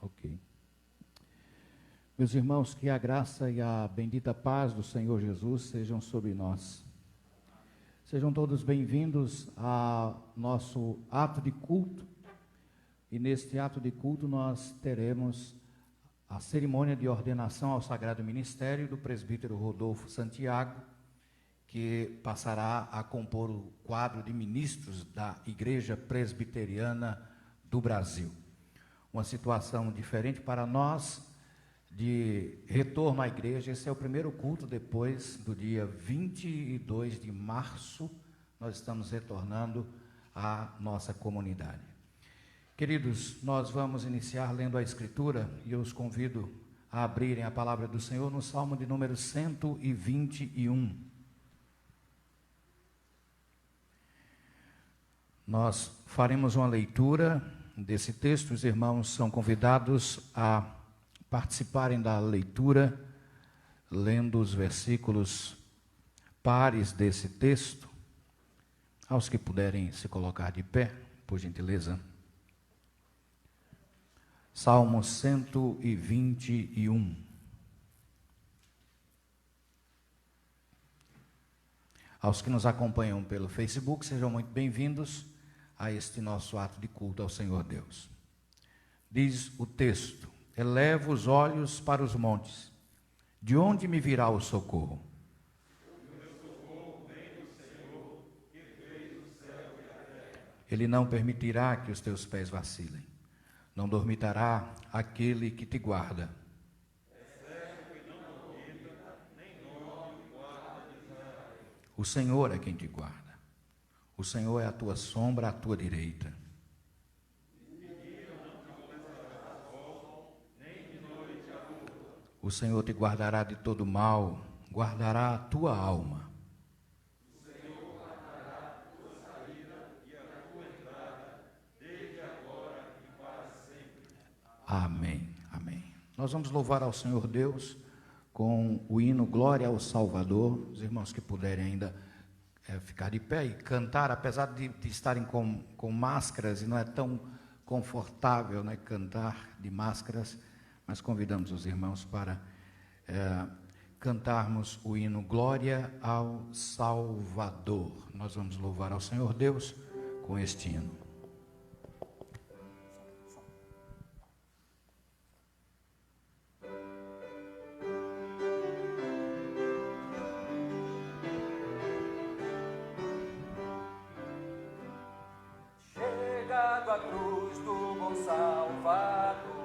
Ok. Meus irmãos, que a graça e a bendita paz do Senhor Jesus sejam sobre nós. Sejam todos bem-vindos ao nosso ato de culto. E neste ato de culto nós teremos a cerimônia de ordenação ao Sagrado Ministério do presbítero Rodolfo Santiago, que passará a compor o quadro de ministros da Igreja Presbiteriana do Brasil. Uma situação diferente para nós, de retorno à igreja. Esse é o primeiro culto depois do dia 22 de março, nós estamos retornando à nossa comunidade. Queridos, nós vamos iniciar lendo a Escritura e eu os convido a abrirem a palavra do Senhor no Salmo de número 121. Nós faremos uma leitura desse texto, os irmãos são convidados a participarem da leitura, lendo os versículos pares desse texto. Aos que puderem se colocar de pé, por gentileza. Salmo 121. Aos que nos acompanham pelo Facebook, sejam muito bem-vindos a este nosso ato de culto ao Senhor Deus. Diz o texto: elevo os olhos para os montes, de onde me virá o socorro? O meu socorro vem do Senhor, que fez o céu e a terra. Ele não permitirá que os teus pés vacilem, não dormitará aquele que te guarda. É certo que não dormita, nem dorme o guarda de Israel. O Senhor é quem te guarda, o Senhor é a tua sombra à tua direita. O Senhor te guardará de todo mal, guardará a tua alma. O Senhor guardará a tua saída e a tua entrada, desde agora e para sempre. Amém, amém. Nós vamos louvar ao Senhor Deus com o hino Glória ao Salvador. Os irmãos que puderem ainda ficar de pé e cantar, apesar de estarem com máscaras, e não é tão confortável, né, cantar de máscaras, mas convidamos os irmãos para cantarmos o hino Glória ao Salvador. Nós vamos louvar ao Senhor Deus com este hino. Chegado à cruz do bom Salvador,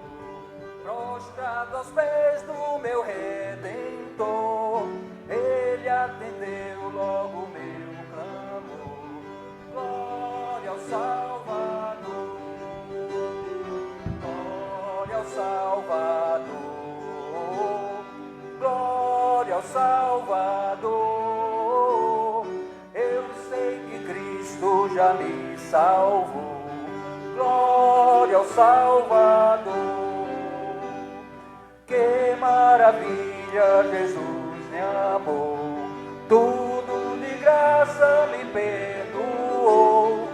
prostrado aos pés do meu Redentor, Ele atendeu logo o meu clamor. Glória ao Salvador, glória ao Salvador, glória ao Salvador. Eu sei que Cristo já me salvou. Glória ao Salvador. Que maravilha, Jesus me amou, tudo de graça me perdoou,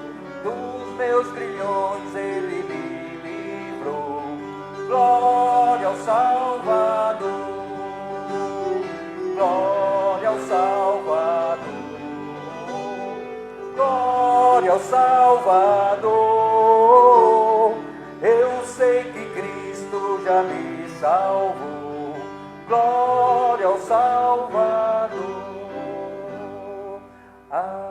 dos meus grilhões Ele me livrou. Glória ao Salvador, glória ao Salvador, glória ao Salvador. Eu sei que Cristo já me salvou. Glória ao Salvador. Amém.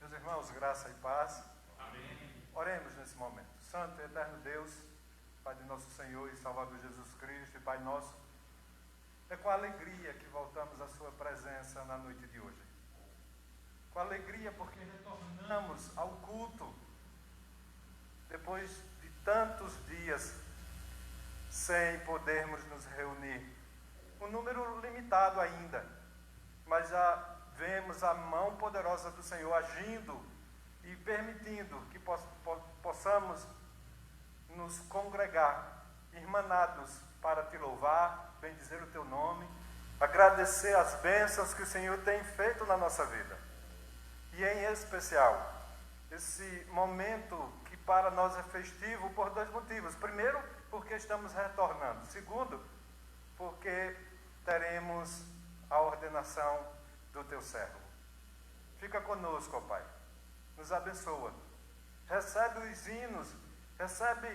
Meus irmãos, graça e paz. Amém. Oremos nesse momento. Santo e eterno Deus, Pai de nosso Senhor e Salvador Jesus Cristo e Pai nosso, é com alegria que voltamos à sua presença na noite de hoje. Com alegria porque retornamos ao culto depois de tantos dias sem podermos nos reunir. Um número limitado ainda, mas já vemos a mão poderosa do Senhor agindo e permitindo que possamos possamos nos congregar, irmanados, para te louvar, bendizer o teu nome, agradecer as bênçãos que o Senhor tem feito na nossa vida. E em especial, esse momento que para nós é festivo por dois motivos. Primeiro, porque estamos retornando. Segundo, porque teremos a ordenação do teu servo. Fica conosco, ó Pai. Nos abençoa. Recebe os hinos, recebe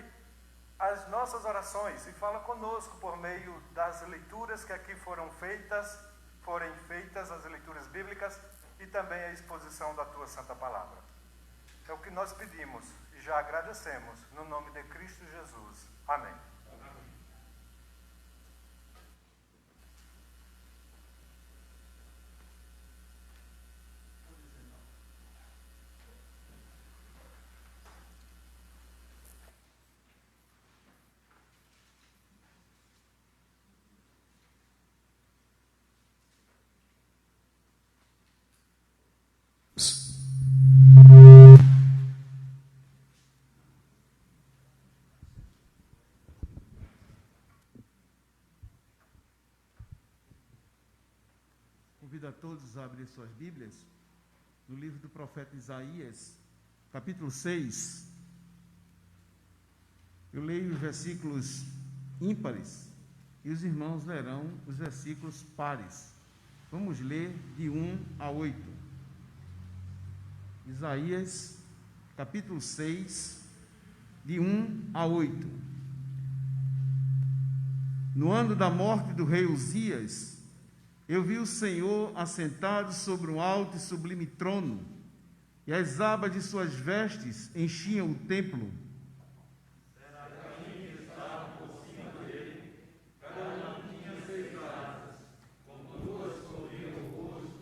as nossas orações e fala conosco por meio das leituras que aqui forem feitas as leituras bíblicas e também a exposição da tua santa palavra. É o que nós pedimos e já agradecemos no nome de Cristo Jesus. Amém. Convido a todos a abrir suas Bíblias no livro do profeta Isaías, capítulo 6. Eu leio os versículos ímpares e os irmãos lerão os versículos pares. Vamos ler de 1 a 8. Isaías, capítulo 6, de 1 a 8. No ano da morte do rei Uzias, eu vi o Senhor assentado sobre um alto e sublime trono, e as abas de suas vestes enchiam o templo. Serafins estavam por cima dele, cada um tinha 6 asas, com 2 cobriam o rosto,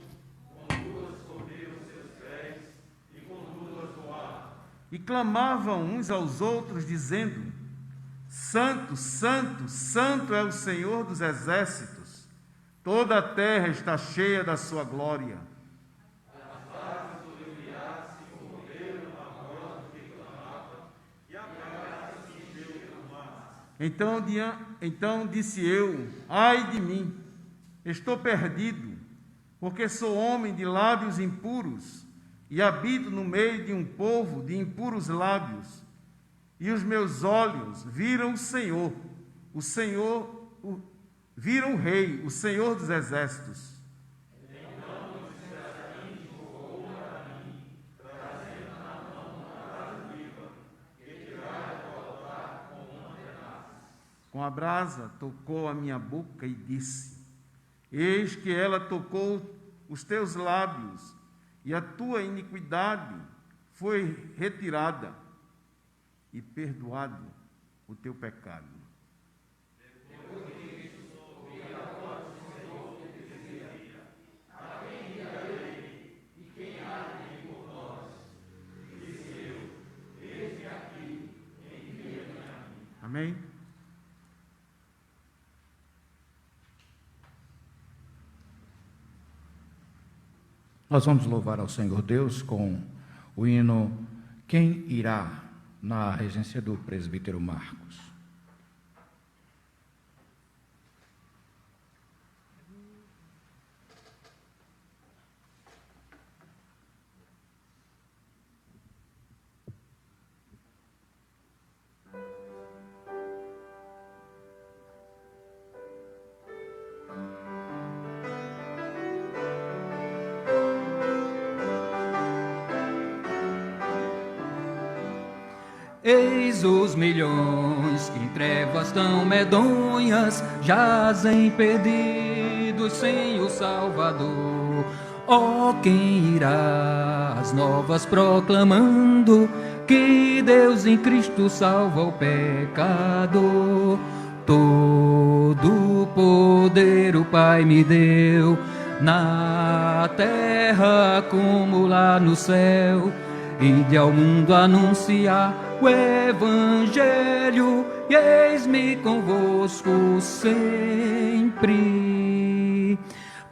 com 2 cobriam os seus pés, e com 2 voavam. E clamavam uns aos outros, dizendo: Santo, Santo, Santo é o Senhor dos exércitos. Toda a terra está cheia da sua glória. As asas do Elias se comoveram na voz do que clamava, e a casa se encheu de fumaça. Então disse eu: ai de mim, estou perdido, porque sou homem de lábios impuros, e habito no meio de um povo de impuros lábios. E os meus olhos viram viram o Rei, o Senhor dos Exércitos. Então os serafins voou para mim, trazendo na mão uma brasa viva, que tirara do altar com uma tenaz. Com a brasa tocou a minha boca e disse: Eis que ela tocou os teus lábios, e a tua iniquidade foi retirada, e perdoado o teu pecado. Amém? Nós vamos louvar ao Senhor Deus com o hino Quem Irá, na regência do presbítero Marcos. Eis os milhões que em trevas tão medonhas jazem perdidos sem o Salvador. Ó, quem irá as novas proclamando que Deus em Cristo salva o pecador? Todo o poder o Pai me deu, na terra como lá no céu, e de ao mundo anunciar o Evangelho, e eis-me convosco sempre.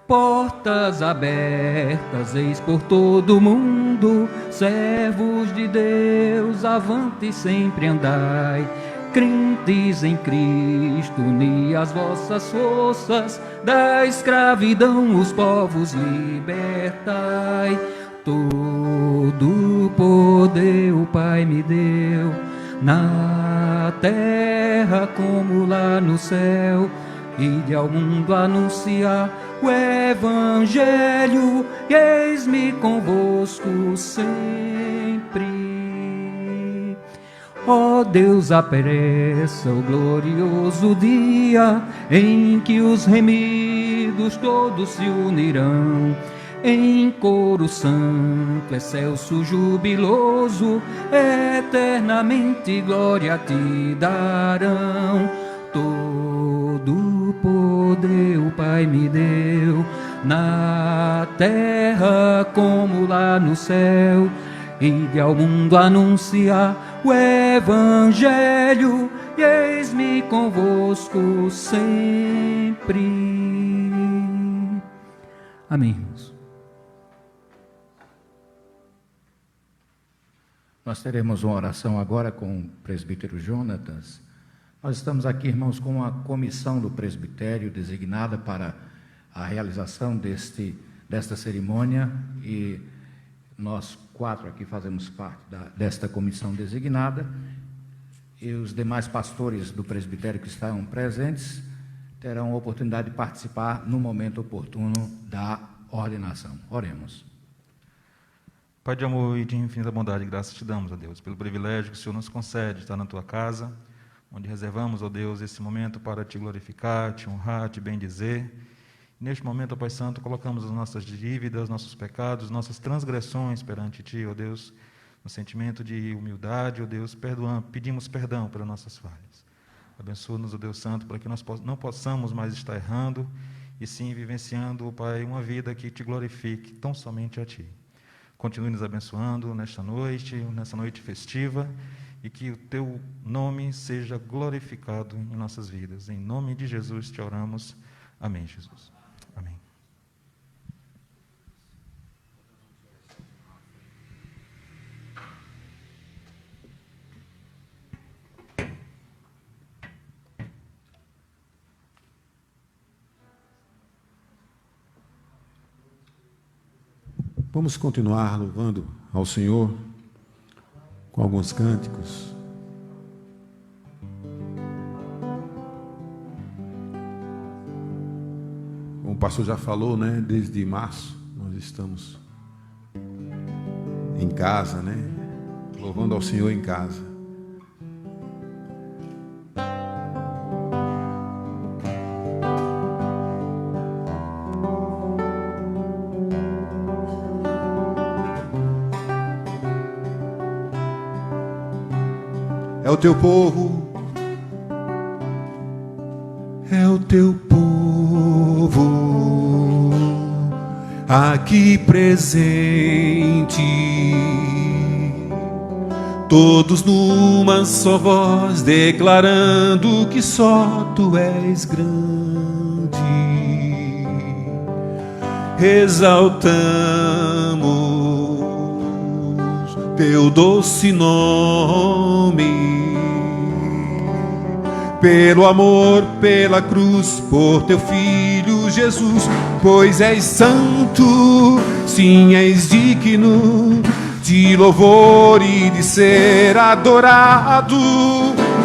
Portas abertas, eis por todo o mundo, servos de Deus, avante sempre andai. Crentes em Cristo, uni as vossas forças, da escravidão os povos libertai. Todo o poder o Pai me deu, na terra como lá no céu. Ide ao mundo anunciar o Evangelho, e eis-me convosco sempre. Ó Deus, apareça o glorioso dia em que os remidos todos se unirão. Em coro santo, excelso, jubiloso, eternamente glória te darão. Todo o poder o Pai me deu, na terra como lá no céu. Ide ao mundo anunciar o Evangelho, e eis-me convosco sempre. Amém, irmãos. Nós teremos uma oração agora com o presbítero Jonatas. Nós estamos aqui, irmãos, com uma comissão do presbitério designada para a realização desta cerimônia, e nós 4 aqui fazemos parte desta comissão designada, e os demais pastores do presbitério que estão presentes terão a oportunidade de participar no momento oportuno da ordenação. Oremos. Pai de amor e de infinita bondade, graças te damos, ó Deus, pelo privilégio que o Senhor nos concede de estar na tua casa, onde reservamos, ó Deus, esse momento para te glorificar, te honrar, te bendizer. Neste momento, ó Pai Santo, colocamos as nossas dívidas, nossos pecados, nossas transgressões perante ti, ó Deus, no sentimento de humildade, ó Deus, pedimos perdão pelas nossas falhas. Abençoa-nos, ó Deus Santo, para que nós não possamos mais estar errando, e sim vivenciando, ó Pai, uma vida que te glorifique tão somente a ti. Continue nos abençoando nesta noite festiva, e que o teu nome seja glorificado em nossas vidas. Em nome de Jesus te oramos. Amém, Jesus. Amém. Vamos continuar louvando ao Senhor com alguns cânticos. Como o pastor já falou, né? Desde março nós estamos em casa, né? Louvando ao Senhor em casa. É o teu povo, é o teu povo aqui presente, todos numa só voz declarando que só tu és grande. Exaltamos teu doce nome, pelo amor, pela cruz, por teu Filho Jesus, pois és santo, sim, és digno de louvor e de ser adorado.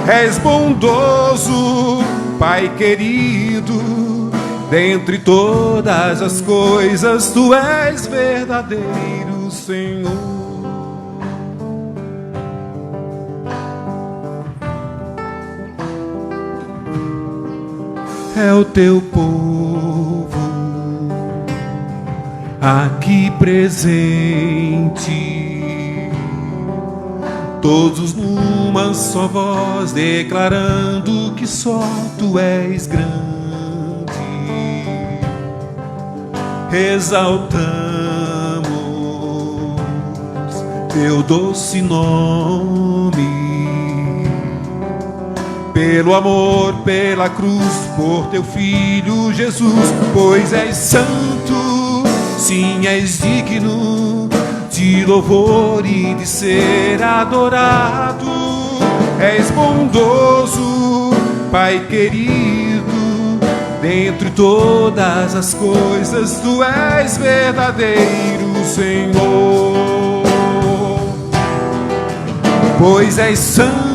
És bondoso, Pai querido, dentre todas as coisas, tu és verdadeiro, Senhor. É o teu povo aqui presente, todos numa só voz declarando que só tu és grande. Exaltamos teu doce nome, pelo amor, pela cruz, por teu Filho Jesus, pois és santo, sim, és digno de louvor e de ser adorado. És bondoso, Pai querido, dentre todas as coisas, tu és verdadeiro Senhor. Pois és santo,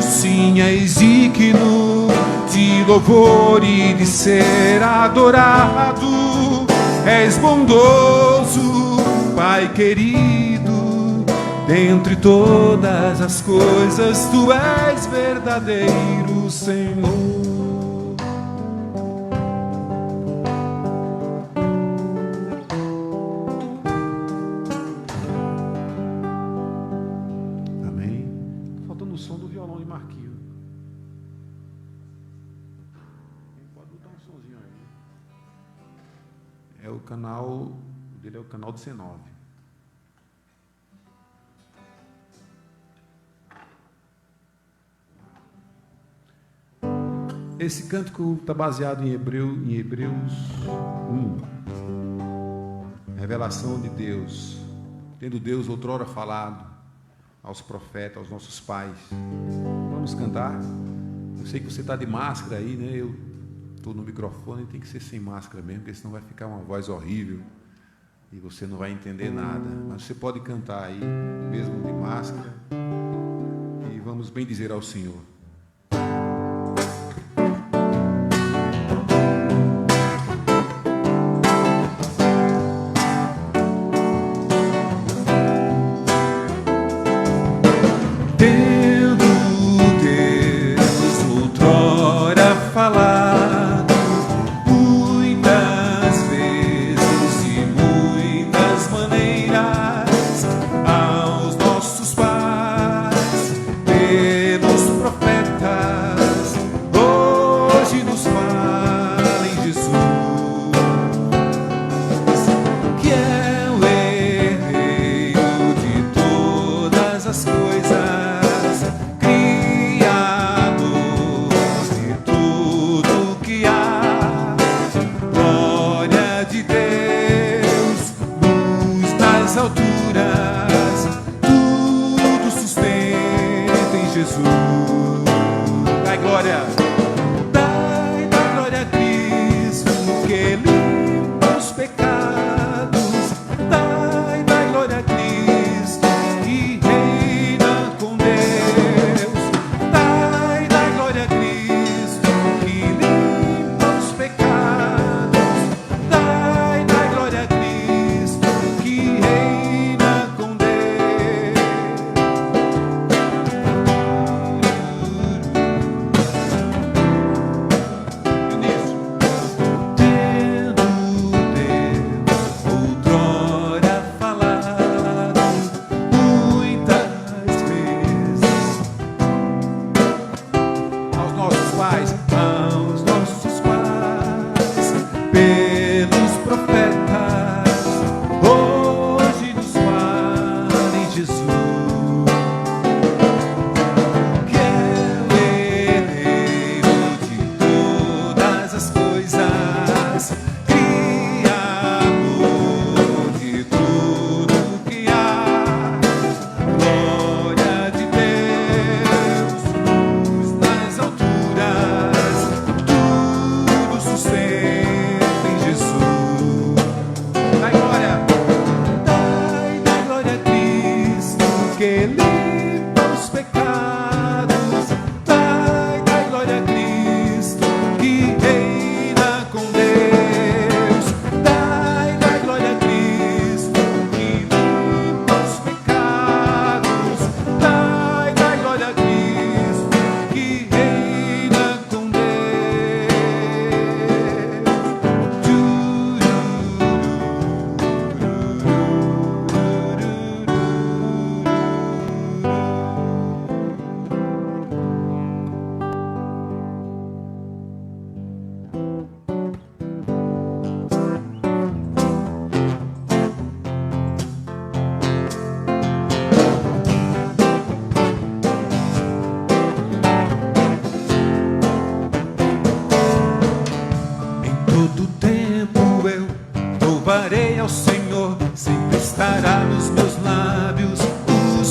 sim, és digno de louvor e de ser adorado. És bondoso, Pai querido, dentre todas as coisas, tu és verdadeiro Senhor. O canal dele é o canal 19. Esse cântico está baseado em Hebreus 1. Revelação de Deus, tendo Deus outrora falado aos profetas, aos nossos pais. Vamos cantar? Eu sei que você está de máscara aí, né? Eu estou no microfone, tem que ser sem máscara mesmo, porque senão vai ficar uma voz horrível e você não vai entender nada. Mas você pode cantar aí, mesmo de máscara, e vamos bem dizer ao Senhor.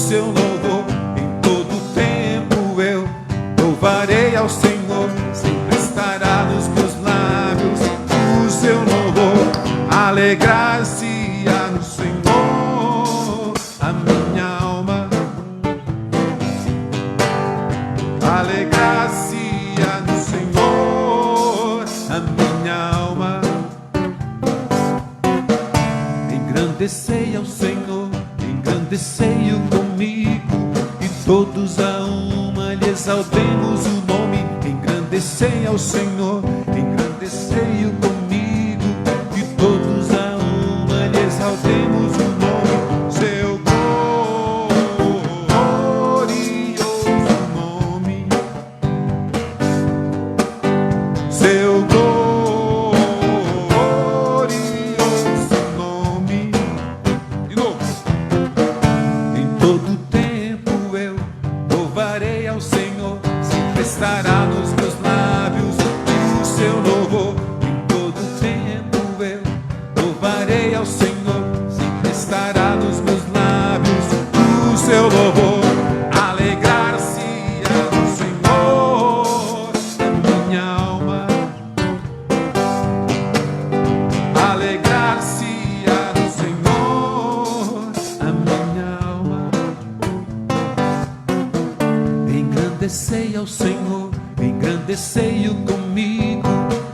seu louvor. Em todo tempo eu louvarei ao Senhor, sempre estará nos meus lábios o seu louvor. Alegrar-se-á no Senhor a minha alma, alegrar-se-á no Senhor a minha alma. Engrandecei ao Senhor, engrandecei-o comigo, e todos a uma lhe exaltemos o nome. Engrandecei ao Senhor, engrandecei-o comigo, e todos a uma lhe exaltemos o nome. Seu glorioso nome, seu glorioso nome. De novo. Em todo tempo eu louvarei ao Senhor, sempre estará nos meus lábios o seu louvor. Em todo tempo eu louvarei ao Senhor, sempre estará nos meus lábios o seu louvor. Alegrar-se-á no Senhor a minha alma, alegrar-se-á no Senhor a minha alma. Engrandecei ao Senhor, engrandecei-o comigo,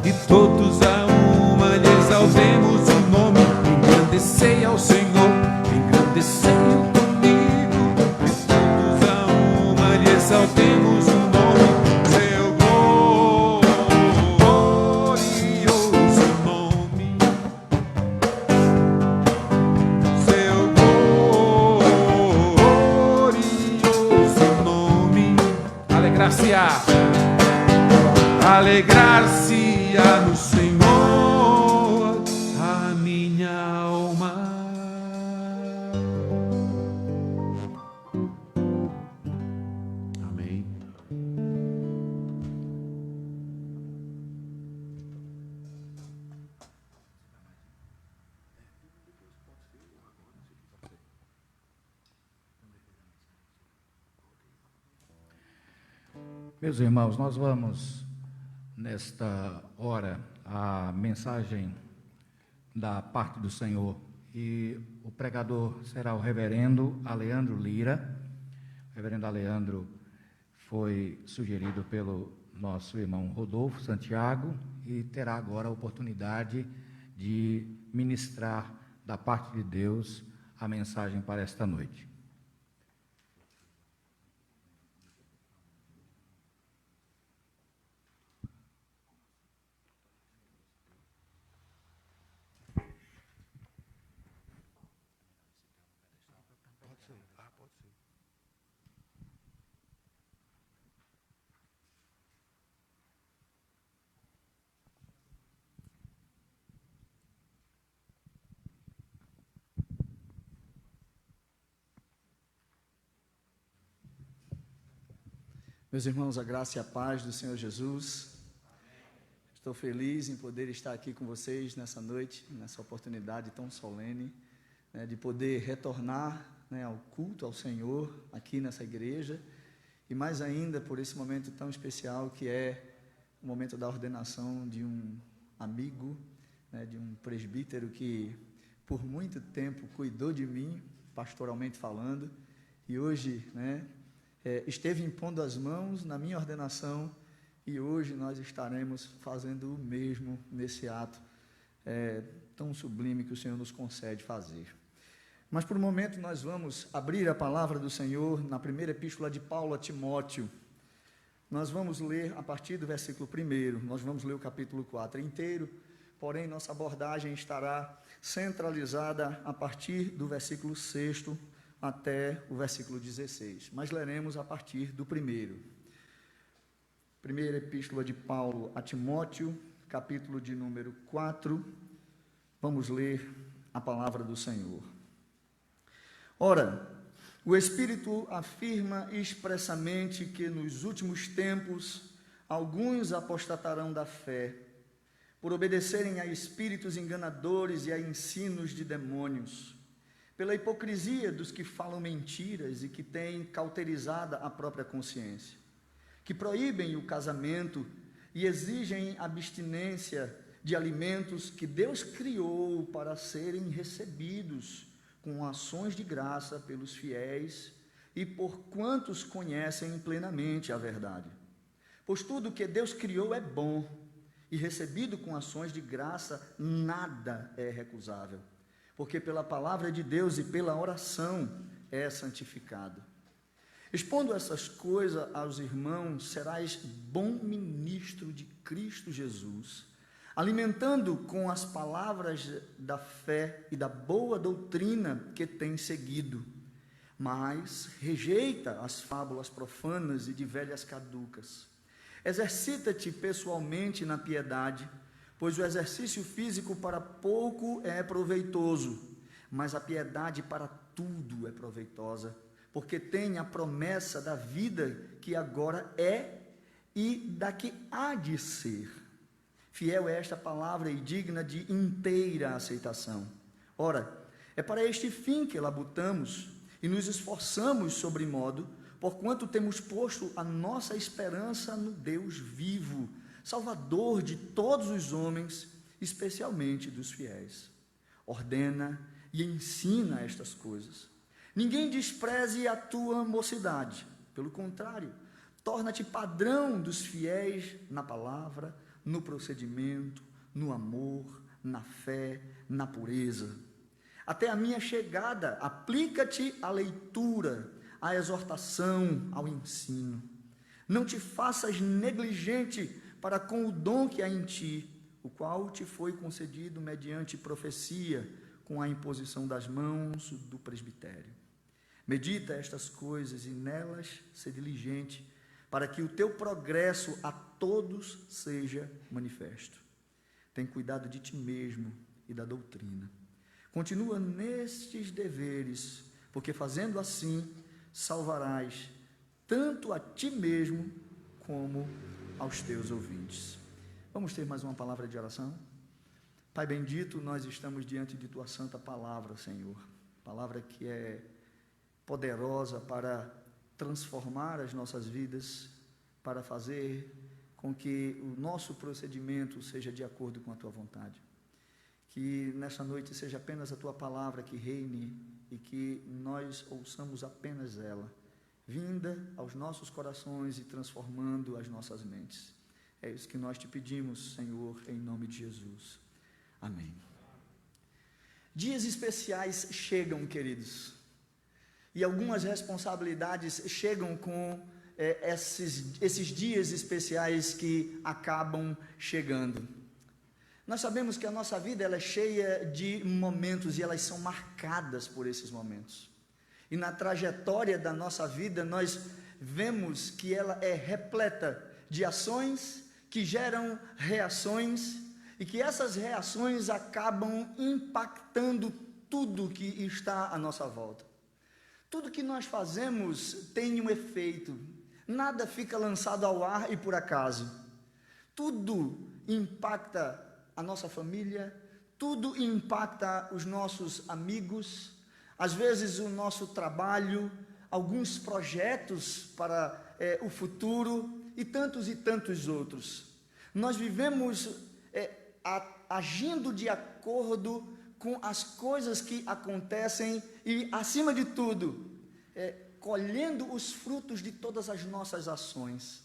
e todos a uma lhe exaltemos o nome. Engrandecei ao Senhor, engrandecei-o comigo, e todos a uma lhe exaltemos o nome. Seu glorioso nome, seu glorioso nome. Alegrar-se-á, alegrar-se-á no Senhor a minha alma. Amém. Meus irmãos, nós vamos, nesta hora, a mensagem da parte do Senhor, e o pregador será o reverendo Aleandro Lira. O reverendo Aleandro foi sugerido pelo nosso irmão Rodolfo Santiago e terá agora a oportunidade de ministrar da parte de Deus a mensagem para esta noite. Meus irmãos, a graça e a paz do Senhor Jesus. Estou feliz em poder estar aqui com vocês nessa noite, nessa oportunidade tão solene, né, de poder retornar, né, ao culto ao Senhor aqui nessa igreja, e mais ainda por esse momento tão especial que é o momento da ordenação de um amigo, né, de um presbítero que por muito tempo cuidou de mim, pastoralmente falando, e hoje, né, esteve impondo as mãos na minha ordenação, e hoje nós estaremos fazendo o mesmo nesse ato tão sublime que o Senhor nos concede fazer. Mas por um momento nós vamos abrir a palavra do Senhor na primeira epístola de Paulo a Timóteo. Nós vamos ler a partir do versículo 1, nós vamos ler o capítulo 4 inteiro, porém nossa abordagem estará centralizada a partir do versículo 6 até o versículo 16, mas leremos a partir do 1. Primeira epístola de Paulo a Timóteo, capítulo de número 4, vamos ler a palavra do Senhor. Ora, o Espírito afirma expressamente que nos últimos tempos alguns apostatarão da fé, por obedecerem a espíritos enganadores e a ensinos de demônios, pela hipocrisia dos que falam mentiras e que têm cauterizada a própria consciência, que proíbem o casamento e exigem abstinência de alimentos que Deus criou para serem recebidos com ações de graça pelos fiéis e por quantos conhecem plenamente a verdade. Pois tudo que Deus criou é bom, e recebido com ações de graça, nada é recusável, porque pela palavra de Deus e pela oração é santificado. Expondo essas coisas aos irmãos, serás bom ministro de Cristo Jesus, alimentando com as palavras da fé e da boa doutrina que tens seguido, mas rejeita as fábulas profanas e de velhas caducas. Exercita-te pessoalmente na piedade, pois o exercício físico para pouco é proveitoso, mas a piedade para tudo é proveitosa, porque tem a promessa da vida que agora é e da que há de ser. Fiel é esta palavra e digna de inteira aceitação. Ora, é para este fim que labutamos e nos esforçamos sobremodo, porquanto temos posto a nossa esperança no Deus vivo, Salvador de todos os homens, especialmente dos fiéis. Ordena e ensina estas coisas. Ninguém despreze a tua mocidade, pelo contrário, torna-te padrão dos fiéis na palavra, no procedimento, no amor, na fé, na pureza. Até a minha chegada, aplica-te à leitura, à exortação, ao ensino. Não te faças negligente para com o dom que há em ti, o qual te foi concedido mediante profecia, com a imposição das mãos do presbitério. Medita estas coisas e nelas se diligente, para que o teu progresso a todos seja manifesto. Tem cuidado de ti mesmo e da doutrina. Continua nestes deveres, porque fazendo assim, salvarás tanto a ti mesmo como aos teus ouvintes. Vamos ter mais uma palavra de oração? Pai bendito, nós estamos diante de tua santa palavra, Senhor. Palavra que é poderosa para transformar as nossas vidas, para fazer com que o nosso procedimento seja de acordo com a tua vontade. Que nessa noite seja apenas a tua palavra que reine e que nós ouçamos apenas ela, vinda aos nossos corações e transformando as nossas mentes. É isso que nós te pedimos, Senhor, em nome de Jesus. Amém. Dias especiais chegam, queridos, e algumas responsabilidades chegam com esses dias especiais que acabam chegando. Nós sabemos que a nossa vida ela é cheia de momentos e elas são marcadas por esses momentos. E na trajetória da nossa vida nós vemos que ela é repleta de ações que geram reações e que essas reações acabam impactando tudo que está à nossa volta. Tudo que nós fazemos tem um efeito, nada fica lançado ao ar e por acaso. Tudo impacta a nossa família, tudo impacta os nossos amigos, às vezes o nosso trabalho, alguns projetos para o futuro e tantos outros. Nós vivemos agindo de acordo com as coisas que acontecem e, acima de tudo, colhendo os frutos de todas as nossas ações.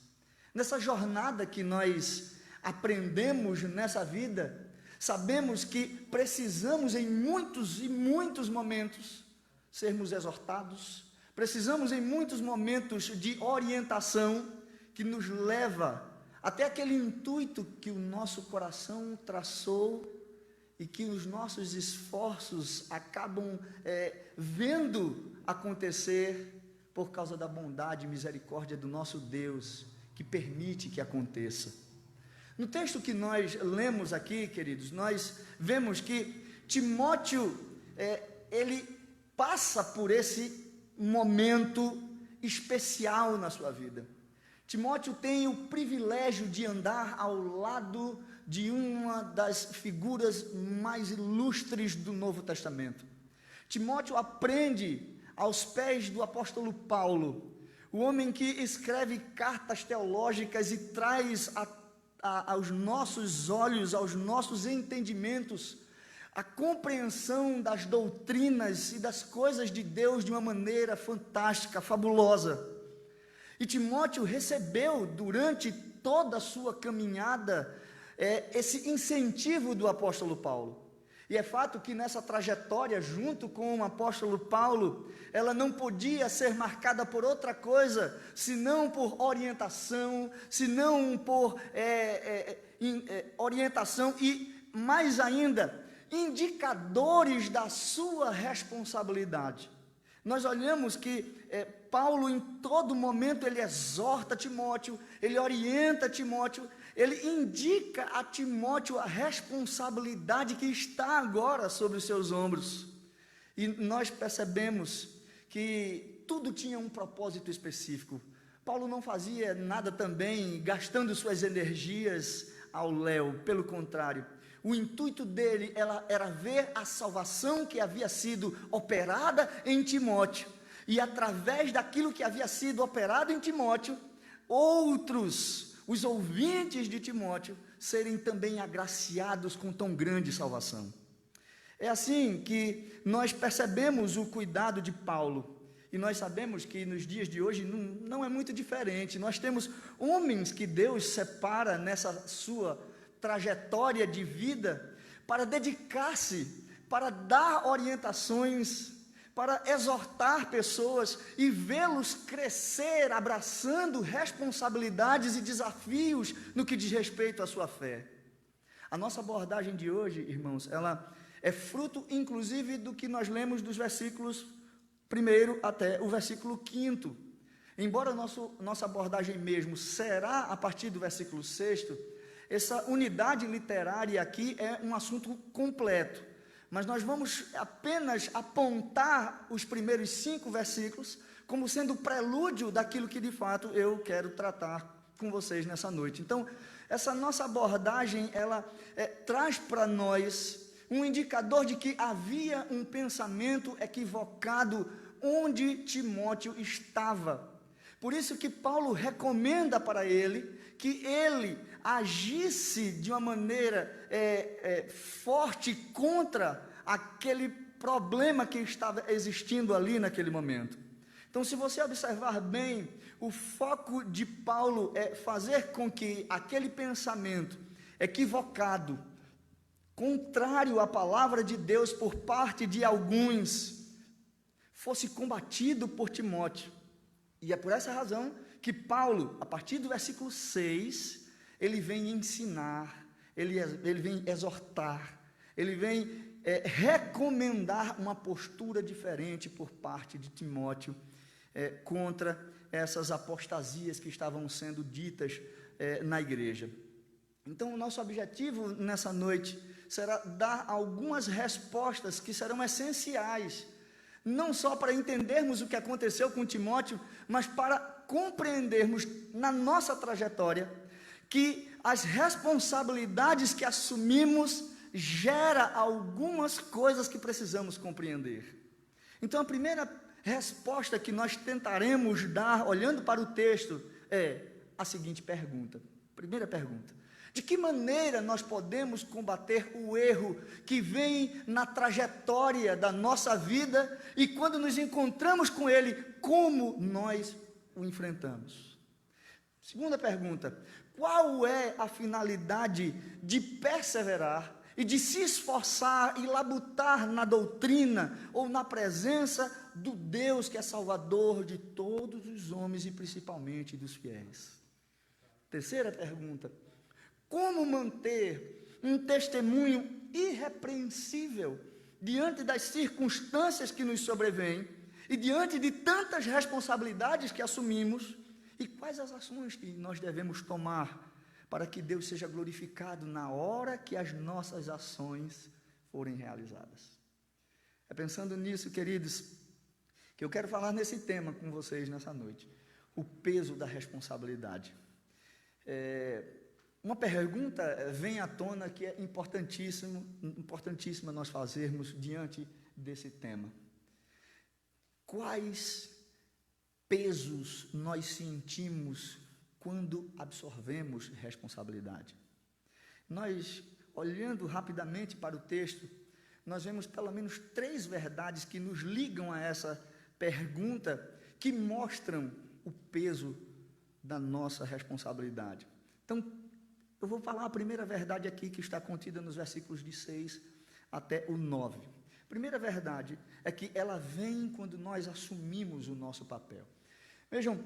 Nessa jornada que nós aprendemos nessa vida, sabemos que precisamos em muitos e muitos momentos sermos exortados, precisamos em muitos momentos de orientação que nos leva até aquele intuito que o nosso coração traçou e que os nossos esforços acabam vendo acontecer por causa da bondade e misericórdia do nosso Deus, que permite que aconteça. No texto que nós lemos aqui, queridos, nós vemos que Timóteo, ele passa por esse momento especial na sua vida. Timóteo tem o privilégio de andar ao lado de uma das figuras mais ilustres do Novo Testamento. Timóteo aprende aos pés do apóstolo Paulo, o homem que escreve cartas teológicas e traz aos nossos olhos, aos nossos entendimentos, a compreensão das doutrinas e das coisas de Deus de uma maneira fantástica, fabulosa. E Timóteo recebeu durante toda a sua caminhada esse incentivo do apóstolo Paulo. E é fato que nessa trajetória, junto com o apóstolo Paulo, ela não podia ser marcada por outra coisa, senão por orientação, senão por orientação e, mais ainda, indicadores da sua responsabilidade. Nós olhamos que Paulo, em todo momento, ele exorta Timóteo, ele orienta Timóteo, ele indica a Timóteo a responsabilidade que está agora sobre os seus ombros. E nós percebemos que tudo tinha um propósito específico. Paulo não fazia nada também gastando suas energias ao léu, pelo contrário. O intuito dele era ver a salvação que havia sido operada em Timóteo. E através daquilo que havia sido operado em Timóteo, outros, os ouvintes de Timóteo, serem também agraciados com tão grande salvação. É assim que nós percebemos o cuidado de Paulo. E nós sabemos que nos dias de hoje não é muito diferente. Nós temos homens que Deus separa nessa sua trajetória de vida para dedicar-se, para dar orientações, para exortar pessoas e vê-los crescer, abraçando responsabilidades e desafios no que diz respeito à sua fé. A nossa abordagem de hoje, irmãos, ela é fruto, inclusive, do que nós lemos dos versículos 1 até o versículo 5. Embora nossa abordagem mesmo será a partir do versículo 6, essa unidade literária aqui é um assunto completo, mas nós vamos apenas apontar os primeiros 5 versículos como sendo o prelúdio daquilo que de fato eu quero tratar com vocês nessa noite. Então, essa nossa abordagem, ela traz para nós um indicador de que havia um pensamento equivocado onde Timóteo estava. Por isso que Paulo recomenda para ele que ele agisse de uma maneira forte contra aquele problema que estava existindo ali naquele momento. Então, se você observar bem, o foco de Paulo é fazer com que aquele pensamento equivocado, contrário à palavra de Deus por parte de alguns, fosse combatido por Timóteo. E é por essa razão que Paulo, a partir do versículo 6, ele vem ensinar, ele vem exortar, ele vem recomendar uma postura diferente por parte de Timóteo contra essas apostasias que estavam sendo ditas na igreja. Então, o nosso objetivo nessa noite será dar algumas respostas que serão essenciais, não só para entendermos o que aconteceu com Timóteo, mas para compreendermos na nossa trajetória que as responsabilidades que assumimos gera algumas coisas que precisamos compreender. Então, a primeira resposta que nós tentaremos dar, olhando para o texto, é a seguinte pergunta. Primeira pergunta: de que maneira nós podemos combater o erro que vem na trajetória da nossa vida e quando nos encontramos com ele, como nós o enfrentamos? Segunda pergunta: qual é a finalidade de perseverar e de se esforçar e labutar na doutrina ou na presença do Deus que é Salvador de todos os homens e principalmente dos fiéis? Terceira pergunta: como manter um testemunho irrepreensível diante das circunstâncias que nos sobrevêm e diante de tantas responsabilidades que assumimos? E quais as ações que nós devemos tomar para que Deus seja glorificado na hora que as nossas ações forem realizadas? É pensando nisso, queridos, que eu quero falar nesse tema com vocês nessa noite: o peso da responsabilidade. Uma pergunta vem à tona que é importantíssima nós fazermos diante desse tema. Quais pesos nós sentimos quando absorvemos responsabilidade? Nós, olhando rapidamente para o texto, nós vemos pelo menos 3 verdades que nos ligam a essa pergunta, que mostram o peso da nossa responsabilidade. Então, eu vou falar a primeira verdade aqui, que está contida nos versículos de 6 até o 9. A primeira verdade é que ela vem quando nós assumimos o nosso papel. Vejam,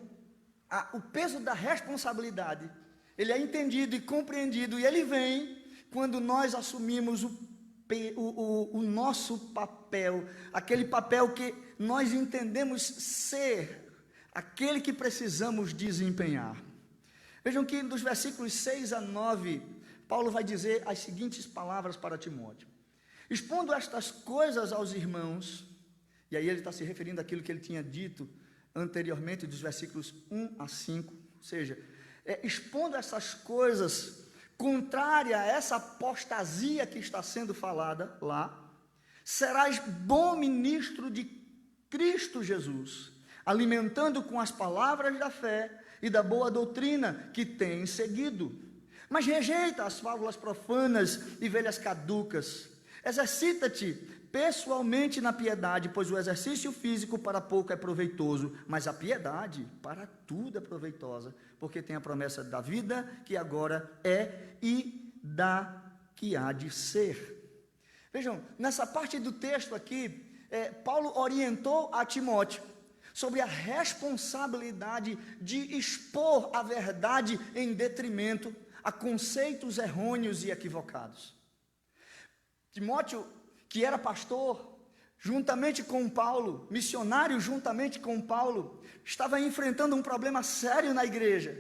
o peso da responsabilidade, ele é entendido e compreendido, e ele vem quando nós assumimos o nosso papel, aquele papel que nós entendemos ser aquele que precisamos desempenhar. Vejam que dos versículos 6 a 9, Paulo vai dizer as seguintes palavras para Timóteo: expondo estas coisas aos irmãos, e aí ele está se referindo àquilo que ele tinha dito anteriormente, dos versículos 1 a 5, ou seja, expondo essas coisas, contrária a essa apostasia que está sendo falada lá, serás bom ministro de Cristo Jesus, alimentando com as palavras da fé e da boa doutrina que tens seguido. Mas rejeita as fábulas profanas e velhas caducas. Exercita-te pessoalmente na piedade, pois o exercício físico para pouco é proveitoso, mas a piedade para tudo é proveitosa, porque tem a promessa da vida que agora é e da que há de ser. Vejam, nessa parte do texto aqui, Paulo orientou a Timóteo sobre a responsabilidade de expor a verdade em detrimento a conceitos errôneos e equivocados. Timóteo, que era pastor, juntamente com Paulo, missionário juntamente com Paulo, estava enfrentando um problema sério na igreja.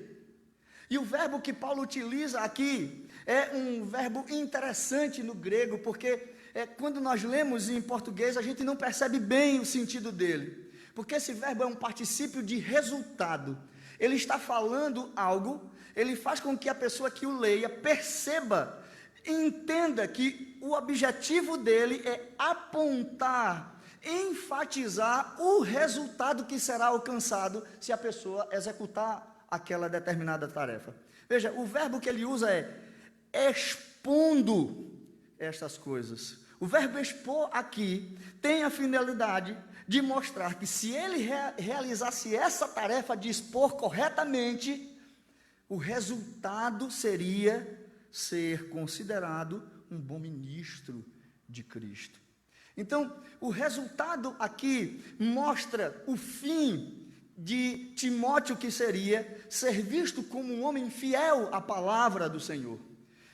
E o verbo que Paulo utiliza aqui é um verbo interessante no grego, porque quando nós lemos em português, a gente não percebe bem o sentido dele. Porque esse verbo é um particípio de resultado. Ele está falando algo, ele faz com que a pessoa que o leia perceba, entenda que o objetivo dele é apontar, enfatizar o resultado que será alcançado se a pessoa executar aquela determinada tarefa. Veja, o verbo que ele usa é expondo estas coisas. O verbo expor aqui tem a finalidade de mostrar que se ele realizasse essa tarefa de expor corretamente, o resultado seria ser considerado um bom ministro de Cristo. Então, o resultado aqui mostra o fim de Timóteo, que seria ser visto como um homem fiel à palavra do Senhor.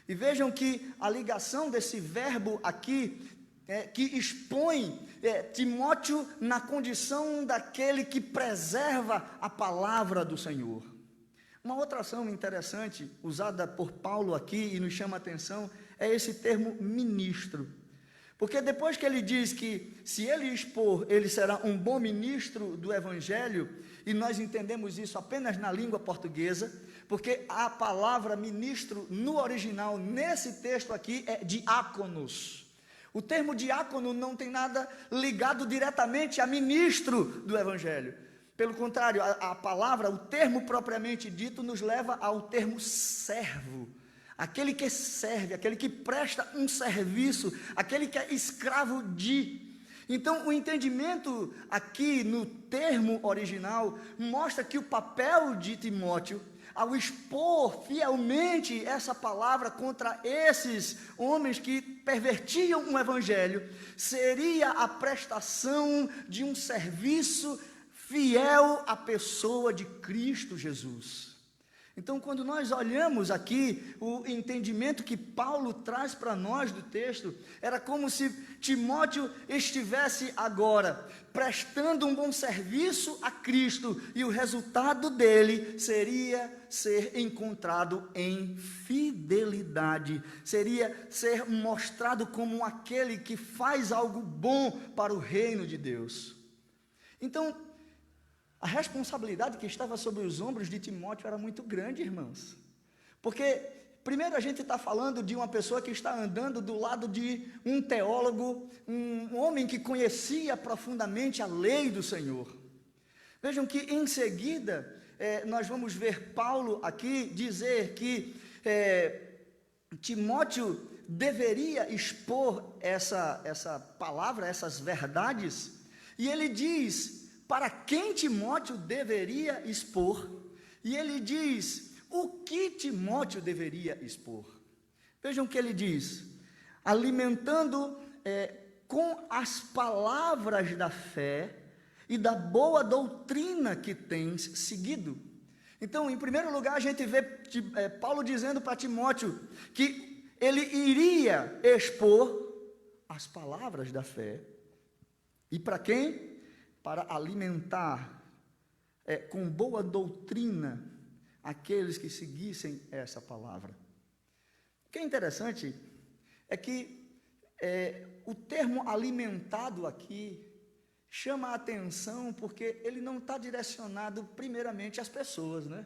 E vejam que a ligação desse verbo aqui, que expõe Timóteo na condição daquele que preserva a palavra do Senhor. Uma outra ação interessante, usada por Paulo aqui e nos chama a atenção, é esse termo ministro. Porque depois que ele diz que se ele expor, ele será um bom ministro do Evangelho, e nós entendemos isso apenas na língua portuguesa, porque a palavra ministro no original, nesse texto aqui, é diáconos. O termo diácono não tem nada ligado diretamente a ministro do Evangelho. Pelo contrário, a palavra, o termo propriamente dito, nos leva ao termo servo. Aquele que serve, aquele que presta um serviço, aquele que é escravo de. Então, o entendimento aqui no termo original mostra que o papel de Timóteo, ao expor fielmente essa palavra contra esses homens que pervertiam o Evangelho, seria a prestação de um serviço fiel à pessoa de Cristo Jesus. Então, quando nós olhamos aqui, o entendimento que Paulo traz para nós do texto, era como se Timóteo estivesse agora prestando um bom serviço a Cristo, e o resultado dele seria ser encontrado em fidelidade, seria ser mostrado como aquele que faz algo bom para o reino de Deus. Então, a responsabilidade que estava sobre os ombros de Timóteo era muito grande, irmãos, porque primeiro a gente está falando de uma pessoa que está andando do lado de um teólogo, um homem que conhecia profundamente a lei do Senhor. Vejam que em seguida nós vamos ver Paulo aqui dizer que Timóteo deveria expor essa palavra, essas verdades, e ele diz para quem Timóteo deveria expor, e ele diz o que Timóteo deveria expor. Vejam o que ele diz: alimentando com as palavras da fé e da boa doutrina que tens seguido. Então, em primeiro lugar, a gente vê Paulo dizendo para Timóteo que ele iria expor as palavras da fé. E para quem? Para alimentar com boa doutrina aqueles que seguissem essa palavra. O que é interessante é que o termo alimentado aqui chama a atenção porque ele não está direcionado primeiramente às pessoas, né?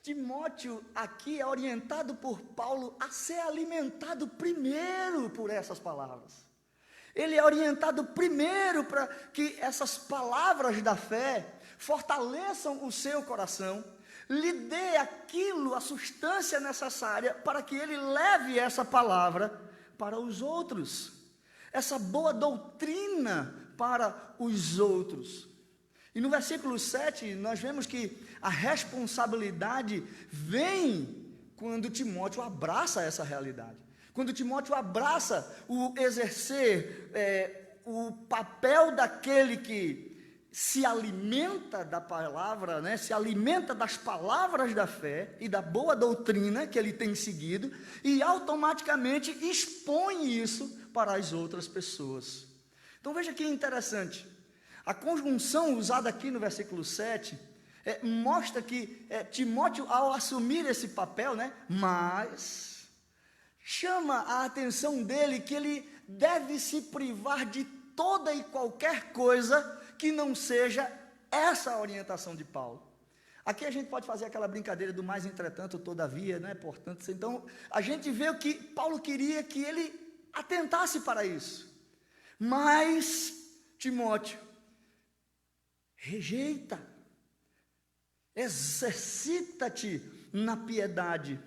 Timóteo aqui é orientado por Paulo a ser alimentado primeiro por essas palavras. Ele é orientado primeiro para que essas palavras da fé fortaleçam o seu coração, lhe dê aquilo, a substância necessária para que ele leve essa palavra para os outros, essa boa doutrina para os outros. E no versículo 7, nós vemos que a responsabilidade vem quando Timóteo abraça essa realidade. Quando Timóteo abraça o exercer o papel daquele que se alimenta da palavra, né, se alimenta das palavras da fé e da boa doutrina que ele tem seguido, e automaticamente expõe isso para as outras pessoas. Então veja que interessante, a conjunção usada aqui no versículo 7 mostra que Timóteo, ao assumir esse papel, né, mas chama a atenção dele que ele deve se privar de toda e qualquer coisa que não seja essa orientação de Paulo. Aqui a gente pode fazer aquela brincadeira do mais entretanto, todavia, né? Portanto, então a gente vê o que Paulo queria que ele atentasse para isso. Mas Timóteo, rejeita, exercita-te na piedade,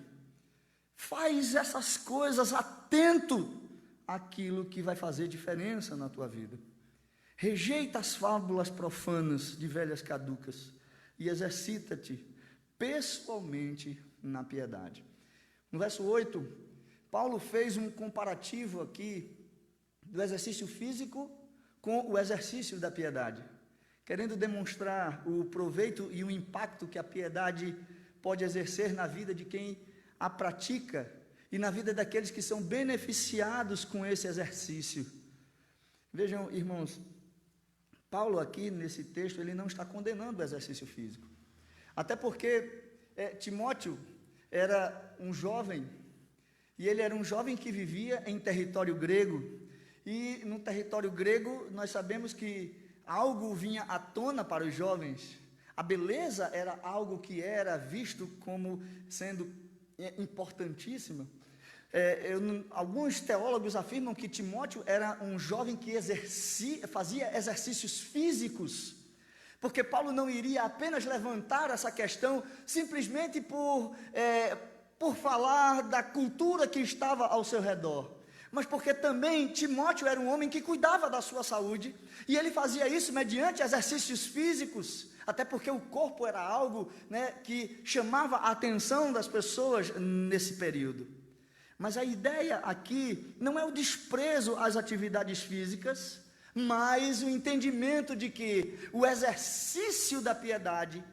faz essas coisas atento àquilo que vai fazer diferença na tua vida. Rejeita as fábulas profanas de velhas caducas e exercita-te pessoalmente na piedade. No verso 8, Paulo fez um comparativo aqui do exercício físico com o exercício da piedade, querendo demonstrar o proveito e o impacto que a piedade pode exercer na vida de quem a pratica e na vida daqueles que são beneficiados com esse exercício. Vejam, irmãos, Paulo aqui nesse texto, ele não está condenando o exercício físico, até porque Timóteo era um jovem, e ele era um jovem que vivia em território grego, e no território grego nós sabemos que algo vinha à tona para os jovens, a beleza era algo que era visto como sendo importantíssima. Alguns teólogos afirmam que Timóteo era um jovem que fazia exercícios físicos, porque Paulo não iria apenas levantar essa questão simplesmente por falar da cultura que estava ao seu redor, mas porque também Timóteo era um homem que cuidava da sua saúde, e ele fazia isso mediante exercícios físicos, até porque o corpo era algo, né, que chamava a atenção das pessoas nesse período. Mas a ideia aqui não é o desprezo às atividades físicas, mas o entendimento de que o exercício da piedade,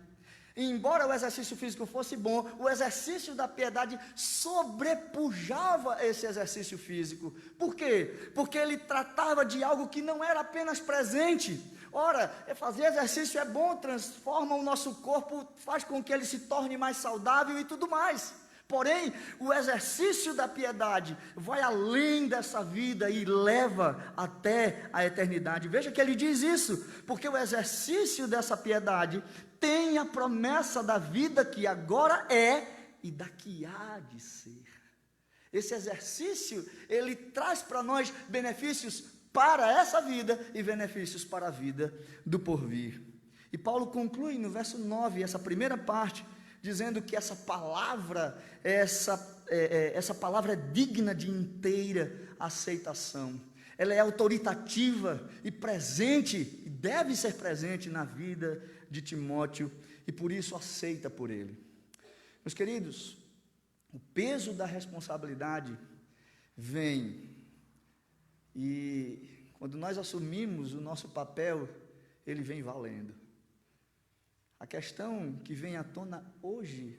embora o exercício físico fosse bom, o exercício da piedade sobrepujava esse exercício físico. Por quê? Porque ele tratava de algo que não era apenas presente. Ora, fazer exercício é bom, transforma o nosso corpo, faz com que ele se torne mais saudável e tudo mais. Porém, o exercício da piedade vai além dessa vida e leva até a eternidade. Veja que ele diz isso, porque o exercício dessa piedade tem a promessa da vida que agora é e da que há de ser. Esse exercício, ele traz para nós benefícios para essa vida e benefícios para a vida do porvir. E Paulo conclui no verso 9, essa primeira parte, dizendo que essa palavra é digna de inteira aceitação. Ela é autoritativa e presente, e deve ser presente na vida de Timóteo, e por isso aceita por ele. Meus queridos, o peso da responsabilidade vem, e quando nós assumimos o nosso papel, ele vem valendo. A questão que vem à tona hoje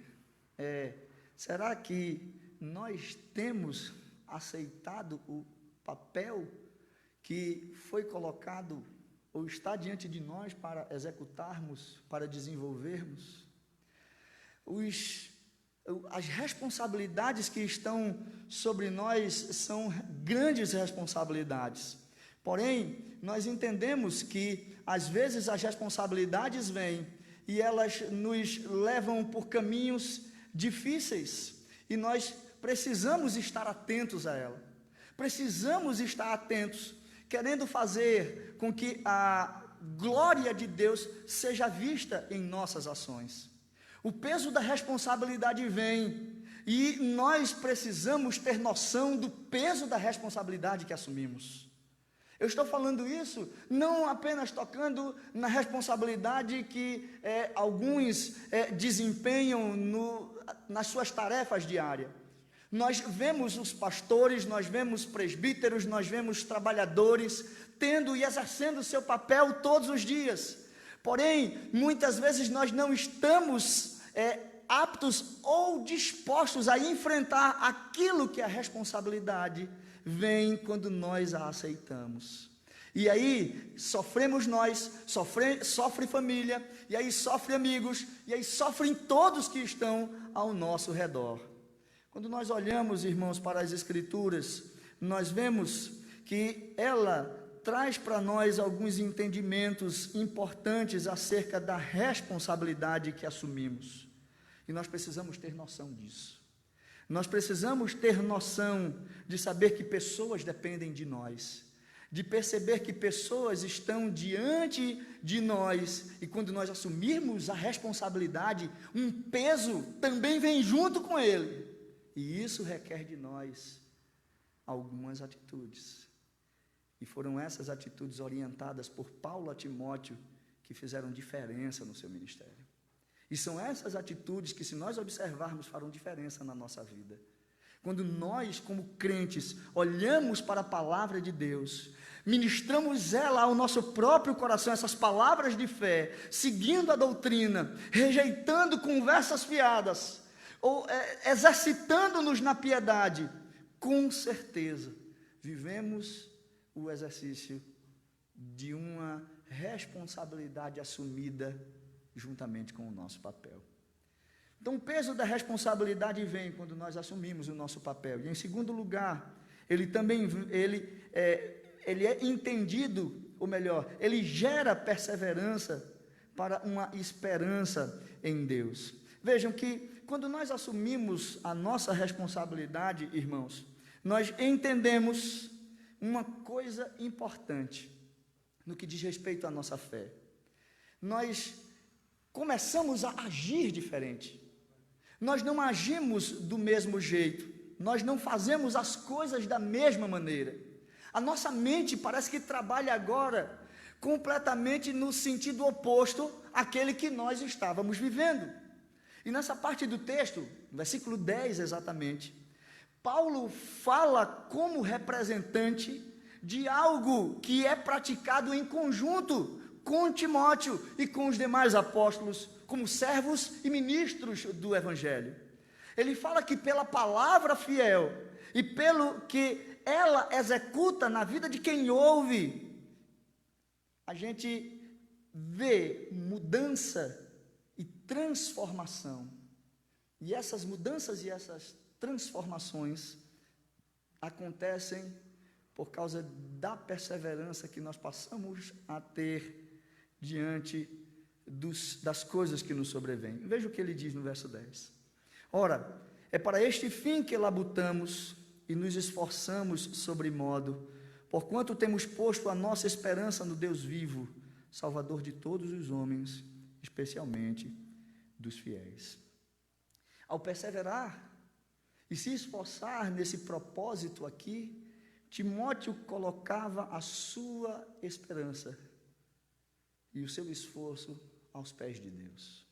é: será que nós temos aceitado o papel que foi colocado ou está diante de nós para executarmos, para desenvolvermos? As responsabilidades que estão sobre nós são grandes responsabilidades. Porém, nós entendemos que às vezes as responsabilidades vêm e elas nos levam por caminhos difíceis, e nós precisamos estar atentos a ela. Precisamos estar atentos, querendo fazer com que a glória de Deus seja vista em nossas ações. O peso da responsabilidade vem, e nós precisamos ter noção do peso da responsabilidade que assumimos. Eu estou falando isso não apenas tocando na responsabilidade que alguns desempenham nas suas tarefas diárias. Nós vemos os pastores, nós vemos presbíteros, nós vemos trabalhadores tendo e exercendo o seu papel todos os dias. Porém, muitas vezes nós não estamos aptos ou dispostos a enfrentar aquilo que a responsabilidade vem quando nós a aceitamos. E aí sofremos nós, sofre família, e aí sofre amigos, e aí sofrem todos que estão ao nosso redor. Quando nós olhamos, irmãos, para as Escrituras, nós vemos que ela traz para nós alguns entendimentos importantes acerca da responsabilidade que assumimos. E nós precisamos ter noção disso. Nós precisamos ter noção de saber que pessoas dependem de nós, de perceber que pessoas estão diante de nós, e quando nós assumirmos a responsabilidade, um peso também vem junto com ele, e isso requer de nós algumas atitudes. E foram essas atitudes orientadas por Paulo a Timóteo que fizeram diferença no seu ministério. E são essas atitudes que, se nós observarmos, farão diferença na nossa vida. Quando nós, como crentes, olhamos para a palavra de Deus, ministramos ela ao nosso próprio coração, essas palavras de fé, seguindo a doutrina, rejeitando conversas fiadas, ou exercitando-nos na piedade, com certeza, vivemos o exercício de uma responsabilidade assumida juntamente com o nosso papel. Então, o peso da responsabilidade vem quando nós assumimos o nosso papel. E, em segundo lugar, ele é entendido, ou melhor, ele gera perseverança para uma esperança em Deus. Vejam que, quando nós assumimos a nossa responsabilidade, irmãos, nós entendemos uma coisa importante no que diz respeito à nossa fé. Nós começamos a agir diferente. Nós não agimos do mesmo jeito. Nós não fazemos as coisas da mesma maneira. A nossa mente parece que trabalha agora completamente no sentido oposto àquele que nós estávamos vivendo. E nessa parte do texto, versículo 10 exatamente, Paulo fala como representante de algo que é praticado em conjunto com Timóteo e com os demais apóstolos, como servos e ministros do Evangelho. Ele fala que pela palavra fiel e pelo que ela executa na vida de quem ouve, a gente vê mudança e transformação. E essas mudanças e essas transformações acontecem por causa da perseverança que nós passamos a ter diante das coisas que nos sobrevêm. Veja o que ele diz no verso 10. Ora, é para este fim que labutamos e nos esforçamos sobremodo, porquanto temos posto a nossa esperança no Deus vivo, Salvador de todos os homens, especialmente dos fiéis. Ao perseverar e se esforçar nesse propósito aqui, Timóteo colocava a sua esperança e o seu esforço aos pés de Deus.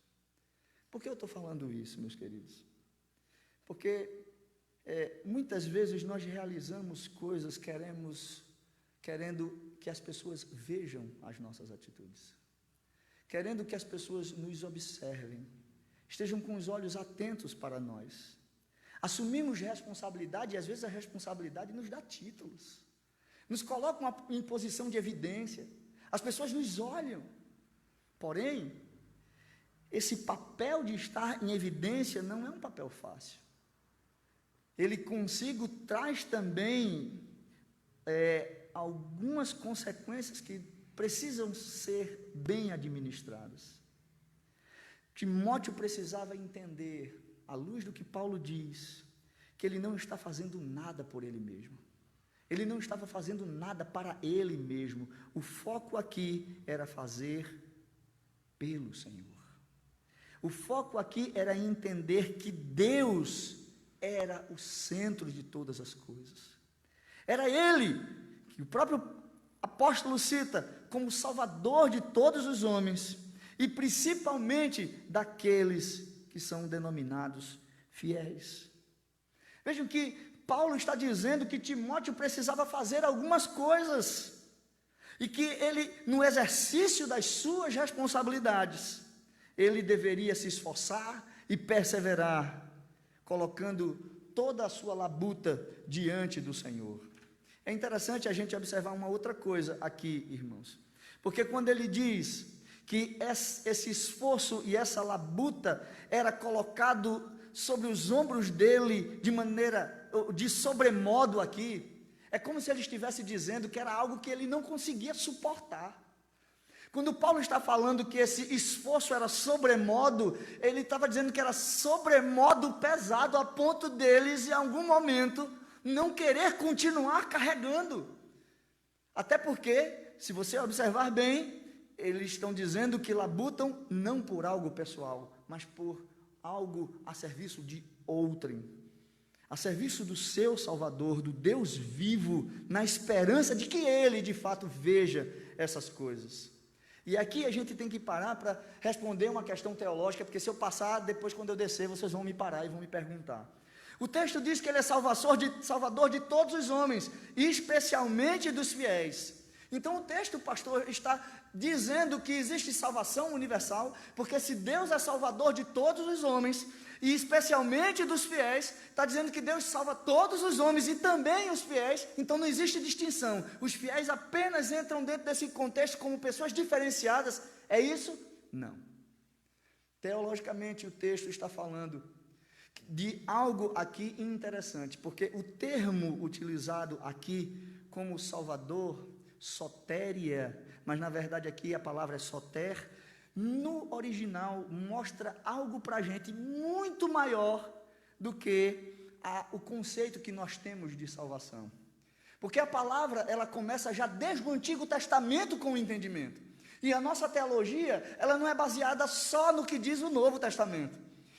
Por que eu estou falando isso, meus queridos? Porque muitas vezes nós realizamos coisas querendo que as pessoas vejam as nossas atitudes, querendo que as pessoas nos observem, estejam com os olhos atentos para nós. Assumimos responsabilidade e às vezes a responsabilidade nos dá títulos, nos coloca em posição de evidência, as pessoas nos olham. Porém, esse papel de estar em evidência não é um papel fácil. Ele consigo traz também algumas consequências que precisam ser bem administradas. Timóteo precisava entender, à luz do que Paulo diz, que ele não está fazendo nada por ele mesmo. Ele não estava fazendo nada para ele mesmo. O foco aqui era fazer pelo Senhor. O foco aqui era entender que Deus era o centro de todas as coisas. Era Ele, que o próprio apóstolo cita, como Salvador de todos os homens, e principalmente daqueles que são denominados fiéis. Vejam que Paulo está dizendo que Timóteo precisava fazer algumas coisas, e que ele, no exercício das suas responsabilidades, ele deveria se esforçar e perseverar, colocando toda a sua labuta diante do Senhor. É interessante a gente observar uma outra coisa aqui, irmãos, porque quando ele diz que esse esforço e essa labuta era colocado sobre os ombros dele de sobremodo aqui, é como se ele estivesse dizendo que era algo que ele não conseguia suportar. Quando Paulo está falando que esse esforço era sobremodo, ele estava dizendo que era sobremodo pesado a ponto deles, em algum momento, não querer continuar carregando. Até porque, se você observar bem, eles estão dizendo que labutam não por algo pessoal, mas por algo a serviço de outrem, a serviço do seu Salvador, do Deus vivo, na esperança de que Ele, de fato, veja essas coisas. E aqui a gente tem que parar para responder uma questão teológica, porque se eu passar, depois quando eu descer, vocês vão me parar e vão me perguntar. O texto diz que Ele é Salvador de todos os homens, especialmente dos fiéis. Então o texto, pastor, está dizendo que existe salvação universal, porque se Deus é Salvador de todos os homens, e especialmente dos fiéis, está dizendo que Deus salva todos os homens e também os fiéis, então não existe distinção. Os fiéis apenas entram dentro desse contexto como pessoas diferenciadas. É isso? Não. Teologicamente o texto está falando de algo aqui interessante, porque o termo utilizado aqui como Salvador, sotéria, mas na verdade aqui a palavra é soter, no original mostra algo para a gente muito maior do que o conceito que nós temos de salvação. Porque a palavra, ela começa já desde o Antigo Testamento com o entendimento. E a nossa teologia, ela não é baseada só no que diz o Novo Testamento.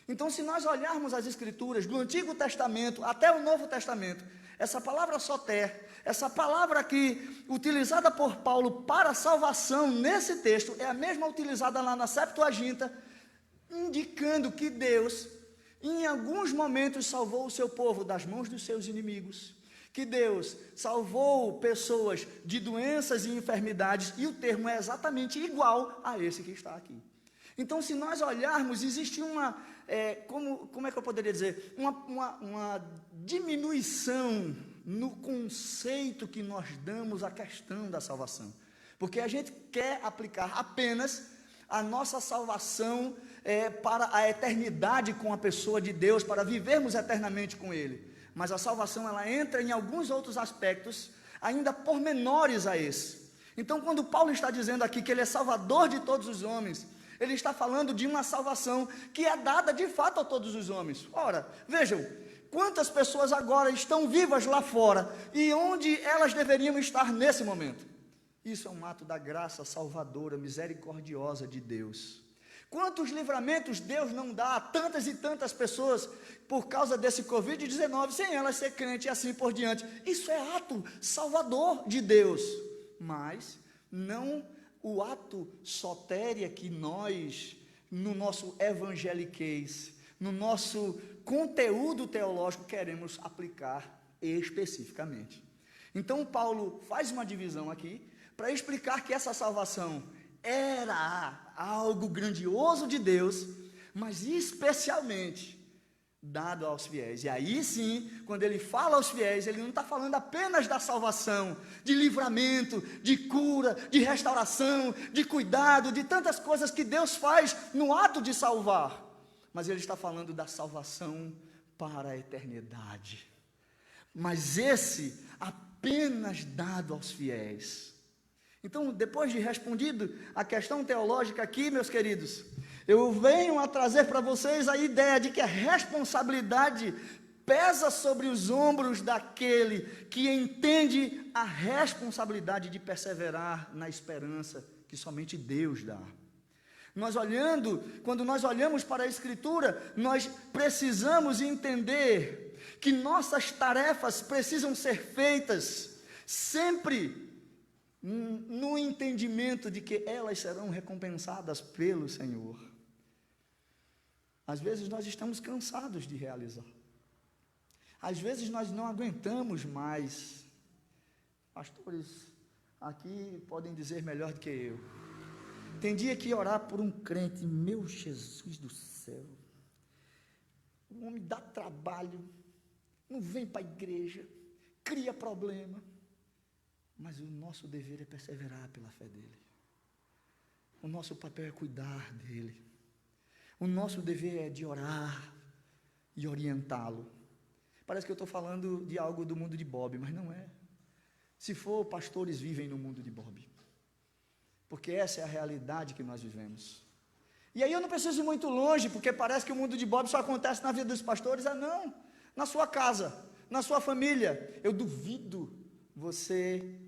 Então, se nós olharmos as Escrituras do Antigo Testamento até o Novo Testamento, essa palavra soter, essa palavra aqui, utilizada por Paulo para salvação nesse texto, é a mesma utilizada lá na Septuaginta, indicando que Deus, em alguns momentos, salvou o seu povo das mãos dos seus inimigos, que Deus salvou pessoas de doenças e enfermidades, e o termo é exatamente igual a esse que está aqui. Então, se nós olharmos, existe uma, como é que eu poderia dizer, uma diminuição no conceito que nós damos à questão da salvação, porque a gente quer aplicar apenas a nossa salvação para a eternidade com a pessoa de Deus, para vivermos eternamente com Ele, mas a salvação ela entra em alguns outros aspectos, ainda pormenores a esse. Então, quando Paulo está dizendo aqui que Ele é Salvador de todos os homens, Ele está falando de uma salvação que é dada de fato a todos os homens. Ora, vejam, quantas pessoas agora estão vivas lá fora e onde elas deveriam estar nesse momento? Isso é um ato da graça salvadora, misericordiosa de Deus. Quantos livramentos Deus não dá a tantas e tantas pessoas por causa desse Covid-19, sem elas ser crente e assim por diante. Isso é ato salvador de Deus, mas não o ato sotéria que nós, no nosso evangeliquez, no nosso conteúdo teológico, queremos aplicar especificamente. Então Paulo faz uma divisão aqui, para explicar que essa salvação era algo grandioso de Deus, mas especialmente dado aos fiéis. E aí sim, quando ele fala aos fiéis, ele não está falando apenas da salvação, de livramento, de cura, de restauração, de cuidado, de tantas coisas que Deus faz no ato de salvar, mas ele está falando da salvação para a eternidade. Mas esse apenas dado aos fiéis. Então, depois de respondido a questão teológica aqui, meus queridos, eu venho a trazer para vocês a ideia de que a responsabilidade pesa sobre os ombros daquele que entende a responsabilidade de perseverar na esperança que somente Deus dá. Quando nós olhamos para a Escritura, nós precisamos entender que nossas tarefas precisam ser feitas sempre no entendimento de que elas serão recompensadas pelo Senhor. Às vezes nós estamos cansados de realizar. Às vezes nós não aguentamos mais. Pastores aqui podem dizer melhor do que eu. Tem dia que orar por um crente, meu Jesus do céu, o homem dá trabalho, não vem para a igreja, cria problema. Mas o nosso dever é perseverar pela fé dele. O nosso papel é cuidar dele. O nosso dever é de orar e orientá-lo. Parece que eu estou falando de algo do mundo de Bob, mas não é. Se for, pastores vivem no mundo de Bob. Porque essa é a realidade que nós vivemos. E aí eu não preciso ir muito longe, porque parece que o mundo de Bob só acontece na vida dos pastores. Não, na sua casa, na sua família. Eu duvido você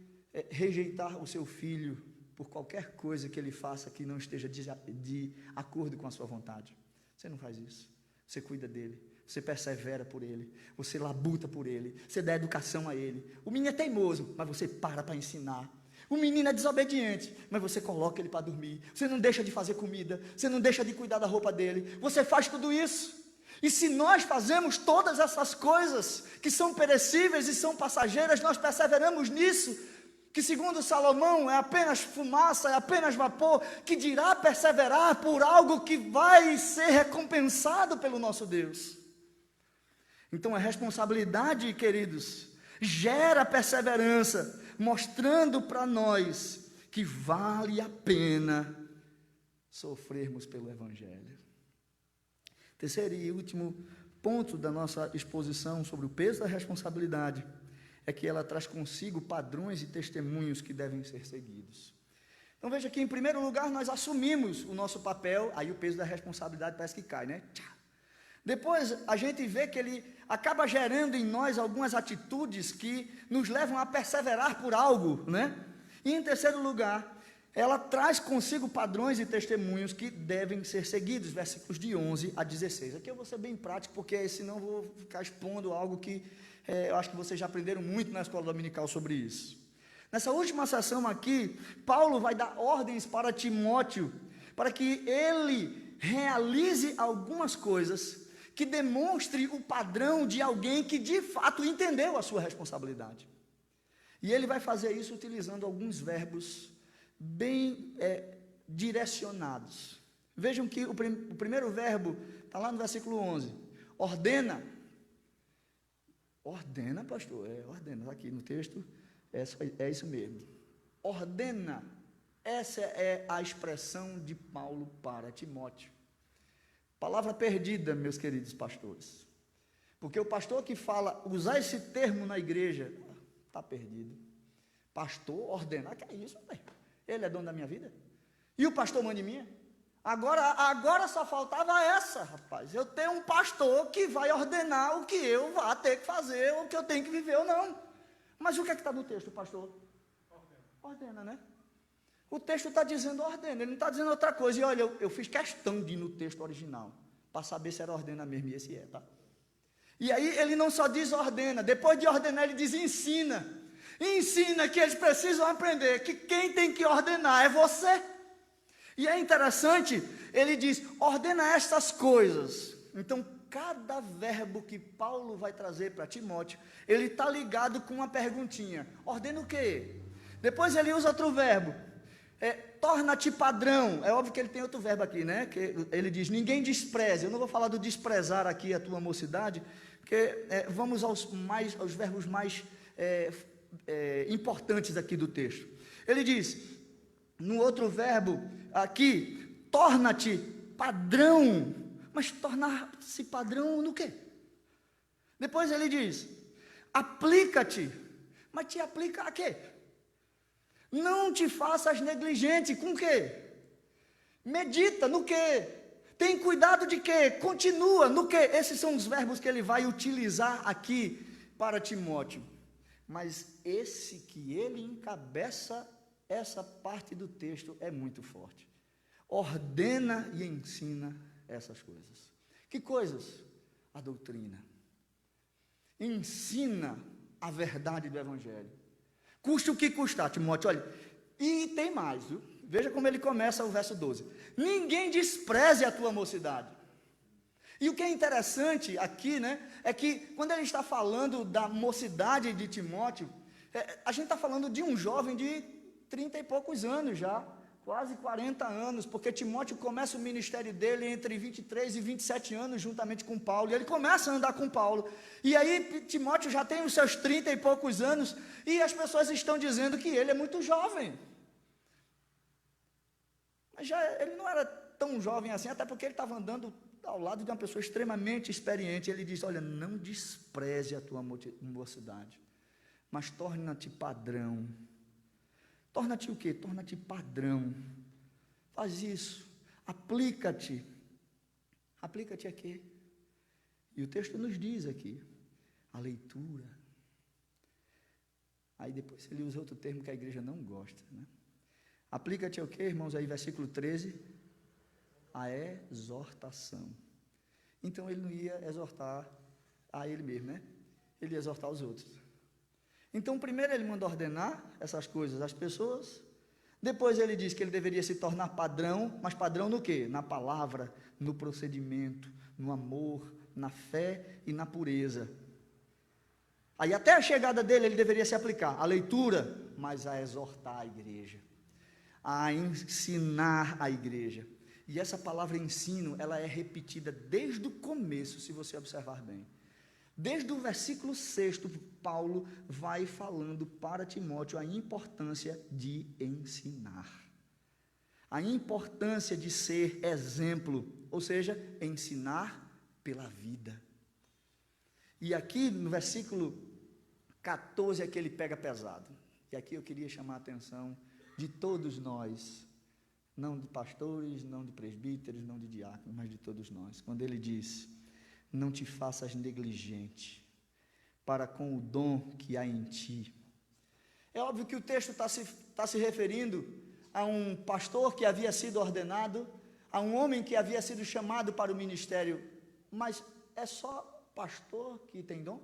rejeitar o seu filho por qualquer coisa que ele faça que não esteja de acordo com a sua vontade. Você não faz isso. Você cuida dele, você persevera por ele, você labuta por ele, você dá educação a ele. O menino é teimoso, mas você para ensinar. O menino é desobediente, mas você coloca ele para dormir. Você não deixa de fazer comida, você não deixa de cuidar da roupa dele. Você faz tudo isso. E se nós fazemos todas essas coisas que são perecíveis e são passageiras, nós perseveramos nisso, que segundo Salomão é apenas fumaça, é apenas vapor, que dirá perseverar por algo que vai ser recompensado pelo nosso Deus. Então a responsabilidade, queridos, gera perseverança, mostrando para nós que vale a pena sofrermos pelo Evangelho. Terceiro e último ponto da nossa exposição sobre o peso da responsabilidade é que ela traz consigo padrões e testemunhos que devem ser seguidos. Então veja que em primeiro lugar nós assumimos o nosso papel, aí o peso da responsabilidade parece que cai, né? Depois a gente vê que ele acaba gerando em nós algumas atitudes que nos levam a perseverar por algo, né? E em terceiro lugar, ela traz consigo padrões e testemunhos que devem ser seguidos, versículos de 11 a 16. Aqui eu vou ser bem prático, porque senão eu vou ficar expondo algo que eu acho que vocês já aprenderam muito na escola dominical sobre isso. Nessa última sessão aqui, Paulo vai dar ordens para Timóteo, para que ele realize algumas coisas que demonstre o padrão de alguém que de fato entendeu a sua responsabilidade. E ele vai fazer isso utilizando alguns verbos bem direcionados. Vejam que o primeiro verbo está lá no versículo 11. Ordena. Ordena, pastor? Ordena. Aqui no texto é isso mesmo. Ordena. Essa é a expressão de Paulo para Timóteo. Palavra perdida, meus queridos pastores. Porque o pastor que fala, usar esse termo na igreja, está perdido. Pastor ordenar, que é isso, velho? Ele é dono da minha vida? E o pastor manda em minha? Agora só faltava essa, rapaz. Eu tenho um pastor que vai ordenar o que eu vá ter que fazer, o que eu tenho que viver ou não. Mas o que é que está no texto, pastor? Ordena, né? O texto está dizendo ordena, ele não está dizendo outra coisa. E olha, eu fiz questão de ir no texto original, para saber se era ordena mesmo, e esse é, tá? E aí ele não só diz ordena, depois de ordenar ele diz ensina. Ensina que eles precisam aprender que quem tem que ordenar é você. E é interessante, ele diz, ordena estas coisas. Então, cada verbo que Paulo vai trazer para Timóteo, ele está ligado com uma perguntinha. Ordena o quê? Depois ele usa outro verbo. Torna-te padrão. É óbvio que ele tem outro verbo aqui, né? Que ele diz, ninguém despreze. Eu não vou falar do desprezar aqui a tua mocidade, porque vamos aos verbos mais importantes aqui do texto. Ele diz, no outro verbo aqui, torna-te padrão. Mas tornar-se padrão no quê? Depois ele diz, aplica-te. Mas te aplica a quê? Não te faças negligente. Com o quê? Medita no quê? Tem cuidado de quê? Continua no quê? Esses são os verbos que ele vai utilizar aqui para Timóteo. Mas esse que ele encabeça essa parte do texto é muito forte. Ordena e ensina essas coisas. Que coisas? A doutrina. Ensina a verdade do Evangelho. Custe o que custar, Timóteo, olha. E tem mais, viu? Veja como ele começa o verso 12. Ninguém despreze a tua mocidade. E o que é interessante aqui, né, é que quando ele está falando da mocidade de Timóteo, a gente está falando de um jovem de 30 e poucos anos já, quase 40 anos, porque Timóteo começa o ministério dele entre 23 e 27 anos, juntamente com Paulo, e ele começa a andar com Paulo, e aí Timóteo já tem os seus 30 e poucos anos, e as pessoas estão dizendo que ele é muito jovem, mas ele não era tão jovem assim, até porque ele estava andando ao lado de uma pessoa extremamente experiente. Ele diz, olha, não despreze a tua mocidade, mas torna-te padrão. Torna-te o quê? Torna-te padrão. Faz isso. Aplica-te. Aplica-te a quê? E o texto nos diz aqui, a leitura. Aí depois ele usa outro termo que a igreja não gosta, né? Aplica-te ao quê, irmãos? Aí versículo 13, a exortação. Então ele não ia exortar a ele mesmo, né? Ele ia exortar os outros. Então primeiro ele manda ordenar essas coisas às pessoas, depois ele diz que ele deveria se tornar padrão, mas padrão no quê? Na palavra, no procedimento, no amor, na fé e na pureza. Aí até a chegada dele ele deveria se aplicar à leitura, mas a exortar a igreja, a ensinar a igreja. E essa palavra ensino, ela é repetida desde o começo, se você observar bem. Desde o versículo 6, Paulo vai falando para Timóteo a importância de ensinar. A importância de ser exemplo, ou seja, ensinar pela vida. E aqui no versículo 14 é que ele pega pesado. E aqui eu queria chamar a atenção de todos nós, não de pastores, não de presbíteros, não de diáconos, mas de todos nós. Quando ele diz, não te faças negligente para com o dom que há em ti. É óbvio que o texto está se referindo a um pastor que havia sido ordenado, a um homem que havia sido chamado para o ministério, mas é só pastor que tem dom?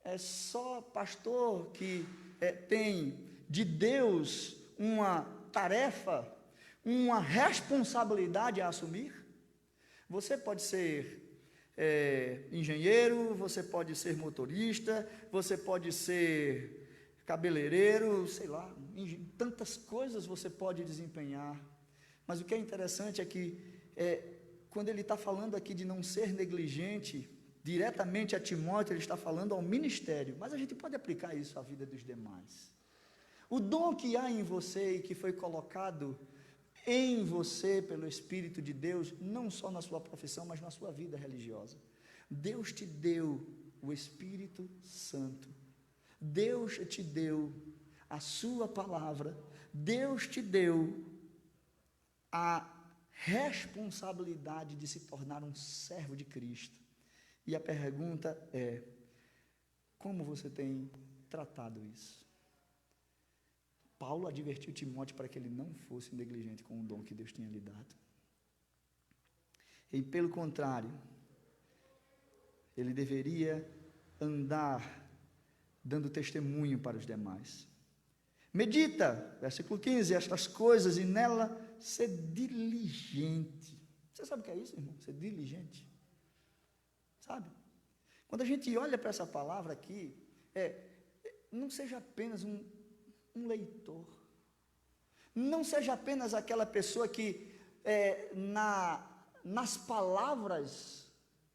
É só pastor que tem de Deus uma tarefa, uma responsabilidade a assumir? Você pode ser engenheiro, você pode ser motorista, você pode ser cabeleireiro, sei lá, tantas coisas você pode desempenhar. Mas o que é interessante é que, quando ele está falando aqui de não ser negligente, diretamente a Timóteo, ele está falando ao ministério, mas a gente pode aplicar isso à vida dos demais. O dom que há em você e que foi colocado em você pelo Espírito de Deus, não só na sua profissão, mas na sua vida religiosa. Deus te deu o Espírito Santo, Deus te deu a sua palavra, Deus te deu a responsabilidade de se tornar um servo de Cristo. E a pergunta é: como você tem tratado isso? Paulo advertiu Timóteo para que ele não fosse negligente com o dom que Deus tinha lhe dado. E pelo contrário, ele deveria andar dando testemunho para os demais. Medita, versículo 15, estas coisas e nela ser diligente. Você sabe o que é isso, irmão? Ser diligente. Sabe? Quando a gente olha para essa palavra aqui, não seja apenas um leitor. Não seja apenas aquela pessoa que nas palavras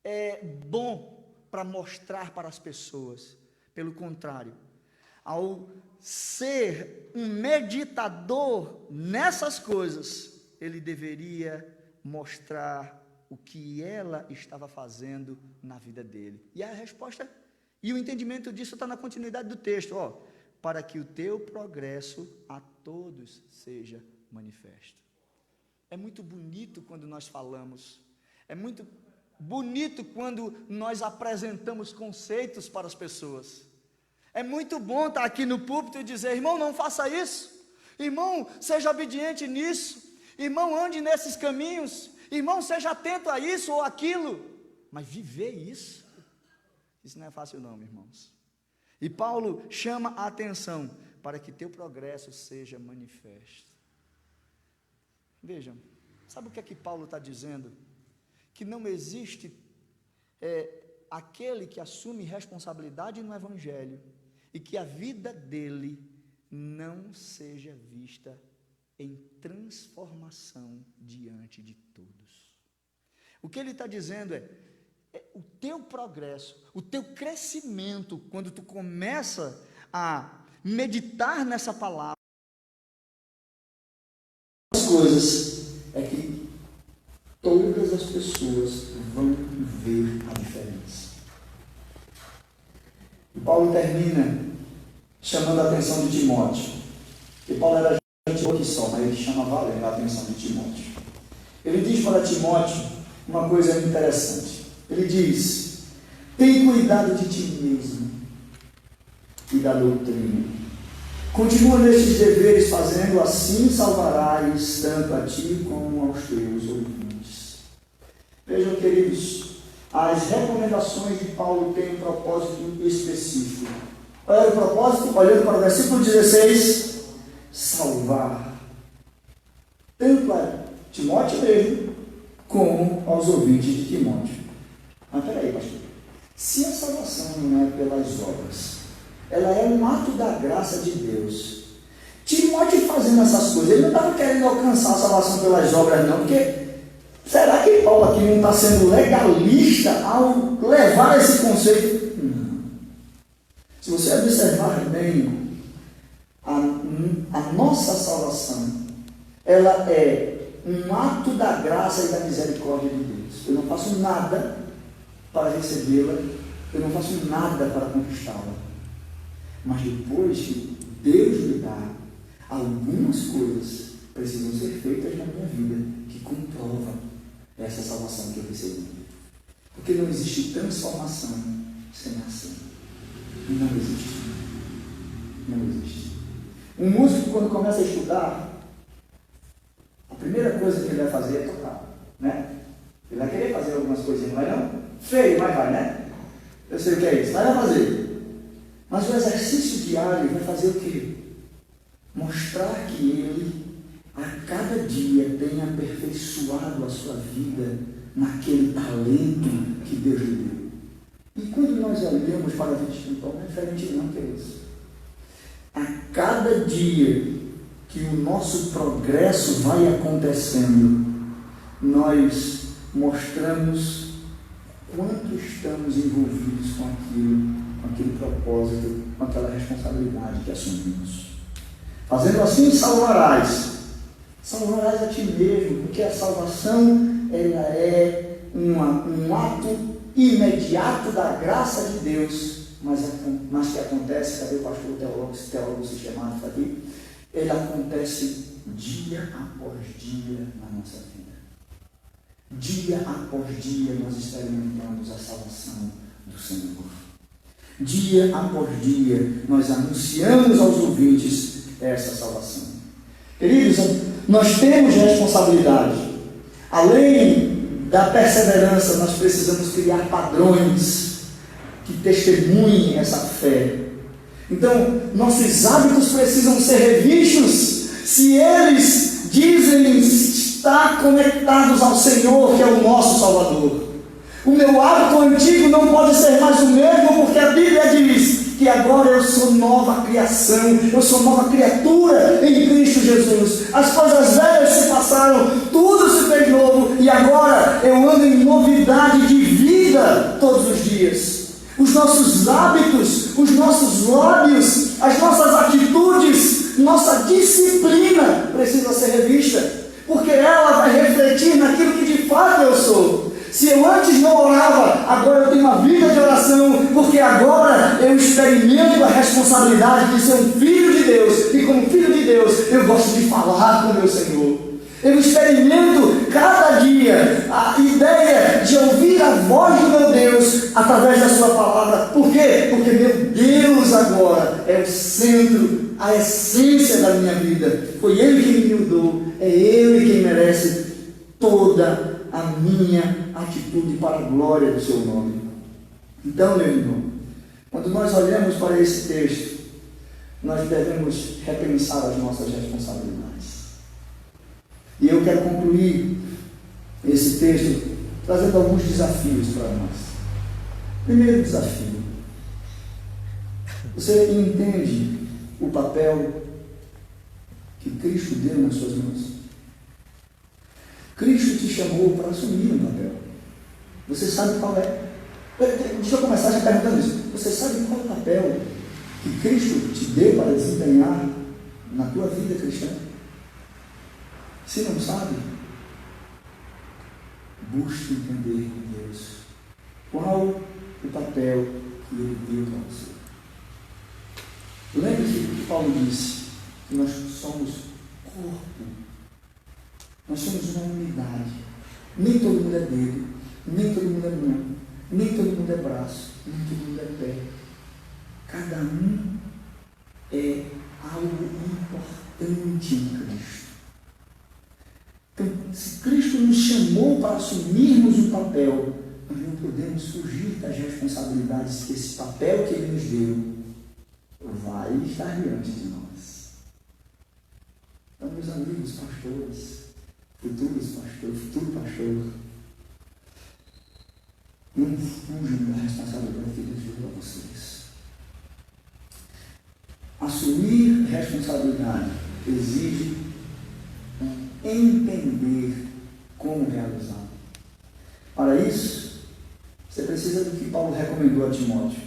é bom para mostrar para as pessoas. Pelo contrário, ao ser um meditador nessas coisas, ele deveria mostrar o que ela estava fazendo na vida dele. E a resposta e o entendimento disso está na continuidade do texto, para que o teu progresso a todos seja manifesto. É muito bonito quando nós falamos, é muito bonito quando nós apresentamos conceitos para as pessoas. É muito bom estar aqui no púlpito e dizer: irmão, não faça isso, irmão, seja obediente nisso, irmão, ande nesses caminhos, irmão, seja atento a isso ou aquilo. Mas viver isso não é fácil não, irmãos. E Paulo chama a atenção para que teu progresso seja manifesto. Vejam, sabe o que é que Paulo está dizendo? Que não existe aquele que assume responsabilidade no Evangelho e que a vida dele não seja vista em transformação diante de todos. O que ele está dizendo é o teu progresso, o teu crescimento, quando tu começa a meditar nessa palavra, as coisas é que todas as pessoas vão ver a diferença. E Paulo termina chamando a atenção de Timóteo. E Paulo era gente boa que só, mas ele chama valendo a atenção de Timóteo. Ele diz para Timóteo uma coisa interessante. Ele diz: tem cuidado de ti mesmo e da doutrina. Continua nestes deveres, fazendo assim salvarás tanto a ti como aos teus ouvintes. Vejam, queridos, as recomendações de Paulo têm um propósito específico. Qual era o propósito? Olhando para o versículo 16: salvar tanto a Timóteo mesmo, como aos ouvintes de Timóteo. Mas peraí, pastor, se a salvação não é pelas obras, ela é um ato da graça de Deus. Timóteo fazendo essas coisas, ele não estava querendo alcançar a salvação pelas obras não, porque será que Paulo aqui não está sendo legalista ao levar esse conceito? Não. Se você observar bem, a nossa salvação, ela é um ato da graça e da misericórdia de Deus. Eu não faço nada para recebê-la, eu não faço nada para conquistá-la. Mas depois que Deus me dá, algumas coisas precisam ser feitas na minha vida que comprovam essa salvação que eu recebi. Porque não existe transformação sem ação. Não existe. Não existe. Um músico, quando começa a estudar, a primeira coisa que ele vai fazer é tocar, né? Ele vai querer fazer algumas coisinhas, não vai não? Feio, mas vai, né? Eu sei o que é isso, vai fazer. Mas o exercício diário vai fazer o quê? Mostrar que ele, a cada dia, tem aperfeiçoado a sua vida naquele talento que Deus lhe deu. E quando nós olhamos para a vida espiritual, não é diferente não, queridos. A cada dia que o nosso progresso vai acontecendo, nós mostramos quanto estamos envolvidos com aquele propósito, com aquela responsabilidade que assumimos. Fazendo assim, salvarás a ti mesmo, porque a salvação ela é um ato imediato da graça de Deus, mas que acontece, cadê o pastor teólogo sistemático aqui? Ele acontece dia após dia na nossa vida. Dia após dia nós experimentamos a salvação do Senhor. Dia após dia nós anunciamos aos ouvintes essa salvação. Queridos, nós temos responsabilidade. Além da perseverança, nós precisamos criar padrões que testemunhem essa fé. Então, nossos hábitos precisam ser revistos. Se eles dizem estar conectados ao Senhor, que é o nosso Salvador, o meu hábito antigo não pode ser mais o mesmo, porque a Bíblia diz que agora eu sou nova criação, eu sou nova criatura em Cristo Jesus. As coisas velhas se passaram, tudo se fez novo, e agora eu ando em novidade de vida todos os dias. Os nossos hábitos, os nossos lábios, as nossas atitudes, nossa disciplina precisa ser revista, porque ela vai refletir naquilo que de fato eu sou. Se eu antes não orava, agora eu tenho uma vida de oração, porque agora eu experimento a responsabilidade de ser um filho de Deus, e como filho de Deus eu gosto de falar com o meu Senhor. Eu experimento cada dia a ideia de ouvir a voz do meu Deus através da sua palavra. Por quê? Porque meu Deus agora é o centro, a essência da minha vida. Foi Ele que me mudou, é Ele quem merece toda a minha atitude para a glória do seu nome. Então, meu irmão, quando nós olhamos para esse texto, nós devemos repensar as nossas responsabilidades. E eu quero concluir esse texto trazendo alguns desafios para nós. Primeiro desafio: você entende o papel que Cristo deu nas suas mãos? Cristo te chamou para assumir um papel. Você sabe qual é? Deixa eu começar já perguntando isso. Você sabe qual é o papel que Cristo te deu para desempenhar na tua vida cristã? Se não sabe, busque entender com Deus qual o papel que Ele deu para você. Lembre-se que Paulo disse que nós somos corpo, nós somos uma unidade. Nem todo mundo é dedo, nem todo mundo é mão, nem todo mundo é braço, nem todo mundo é pé. Cada um é algo importante em Cristo. Então, se Cristo nos chamou para assumirmos um papel, nós não podemos fugir das responsabilidades que esse papel que Ele nos deu vai estar diante de nós. Então, meus amigos pastores, futuro pastor, não fujam da responsabilidade que Deus deu a vocês. Assumir responsabilidade exige entender como realizar. Para isso, você precisa do que Paulo recomendou a Timóteo: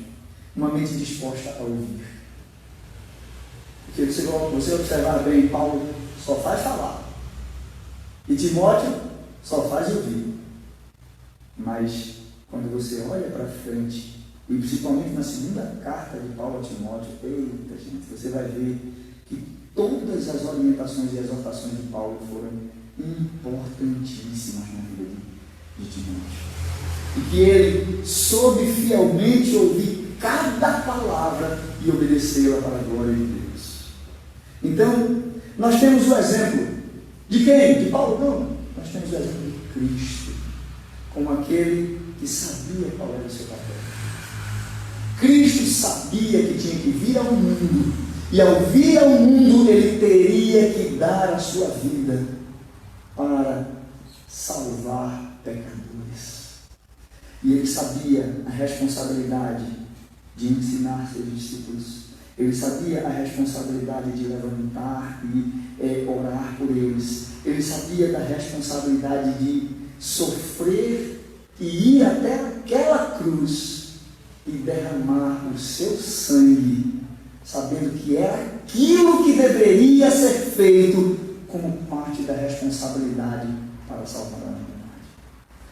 uma mente disposta a ouvir. Porque se você observar bem, Paulo só faz falar, e Timóteo só faz ouvir. Mas quando você olha para frente, e principalmente na segunda carta de Paulo a Timóteo, eita gente, você vai ver que todas as orientações e exortações de Paulo foram importantíssimas na vida de Timóteo. E que ele soube fielmente ouvir cada palavra e obedecê-la para a glória de Deus. Então, nós temos o exemplo de quem? De Paulo? Não. Nós temos o exemplo de Cristo, como aquele que sabia qual era o seu papel. Cristo sabia que tinha que vir ao mundo, e ao vir ao mundo ele teria que dar a sua vida para salvar pecadores. E ele sabia a responsabilidade de ensinar seus discípulos. Ele sabia a responsabilidade de levantar e orar por eles. Ele sabia da responsabilidade de sofrer e ir até aquela cruz e derramar o seu sangue, sabendo que era aquilo que deveria ser feito como parte da responsabilidade para salvar a humanidade.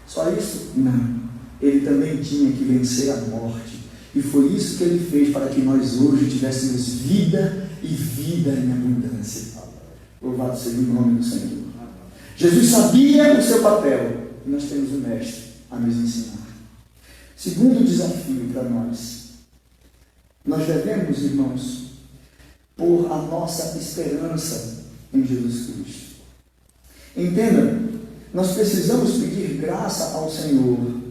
Só isso? Não. Ele também tinha que vencer a morte. E foi isso que ele fez para que nós hoje tivéssemos vida e vida em abundância. Louvado seja o nome do Senhor. Jesus sabia o seu papel e nós temos o Mestre a nos ensinar. Segundo desafio para nós devemos, irmãos, pôr a nossa esperança em Jesus Cristo. Entenda, nós precisamos pedir graça ao Senhor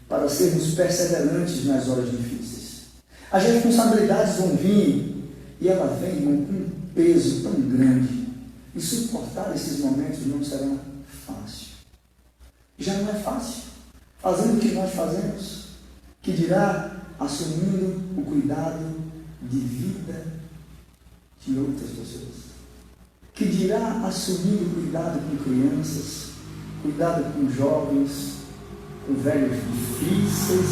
para sermos perseverantes nas horas difíceis. As responsabilidades vão vir e elas vêm com um peso tão grande e suportar esses momentos não será fácil. Já não é fácil. Fazendo o que nós fazemos, que dirá assumindo o cuidado de vida de outras pessoas. Que dirá assumindo o cuidado com crianças, cuidado com jovens, com velhos difíceis,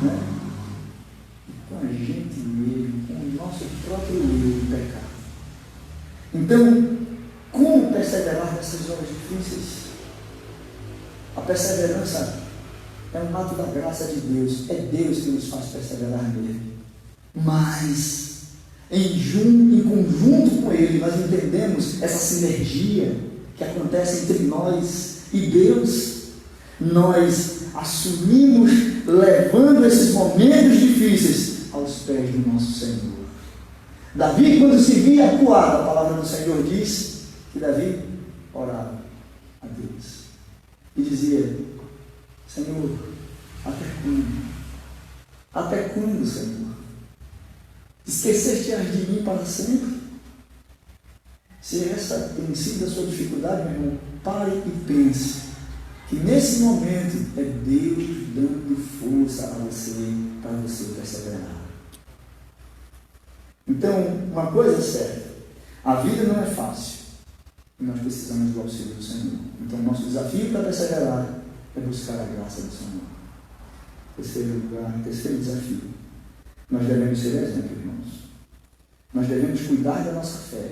né? E com a gente mesmo, com o nosso próprio eu e pecado. Então, como perseverar nessas horas difíceis? A perseverança é um ato da graça de Deus. É Deus que nos faz perseverar nele. Mas, em conjunto com Ele, nós entendemos essa sinergia que acontece entre nós e Deus. Nós assumimos, levando esses momentos difíceis aos pés do nosso Senhor. Davi, quando se via acuado, a palavra do Senhor diz que Davi orava a Deus e dizia: Senhor, até quando? Até quando, Senhor? Esqueceste-as de mim para sempre? Se essa tem sido a sua dificuldade, meu irmão, pare e pense que nesse momento é Deus dando força a você, para você perseverar. Então, uma coisa é certa: a vida não é fácil e nós precisamos do auxílio do Senhor. Então, nosso desafio para perseverar é buscar a graça do Senhor. Terceiro desafio: nós devemos ser exemplo, irmãos. Nós devemos cuidar da nossa fé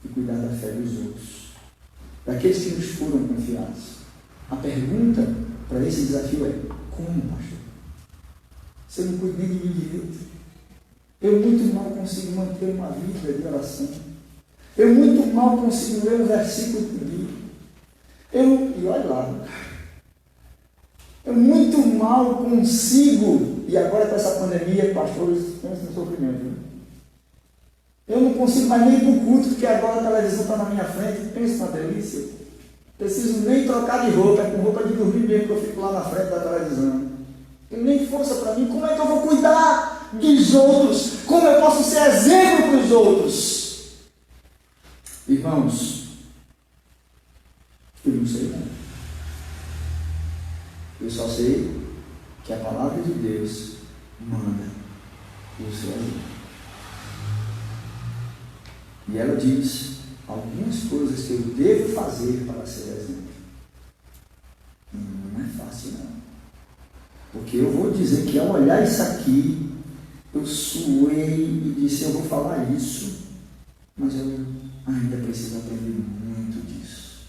e cuidar da fé dos outros, daqueles que nos foram confiados. A pergunta para esse desafio é: como, pastor? Você não cuida nem de mim direito. Eu muito mal consigo manter uma vida de oração. Eu muito mal consigo ler um versículo por dia. E olha lá, eu muito mal consigo, e agora com essa pandemia, pastores, pensa no sofrimento, né? Eu não consigo mais nem ir para o culto, porque agora a televisão está na minha frente, pensa na delícia. Preciso nem trocar de roupa, é com roupa de dormir mesmo que eu fico lá na frente da televisão. Tem nem força para mim. Como é que eu vou cuidar dos outros? Como eu posso ser exemplo para os outros? Irmãos, eu não sei não. Eu só sei que a palavra de Deus manda o seu exemplo. E ela diz algumas coisas que eu devo fazer para ser exemplo. Não é fácil não. Porque eu vou dizer que ao olhar isso aqui, eu suei e disse: eu vou falar isso, mas eu ainda preciso aprender muito disso.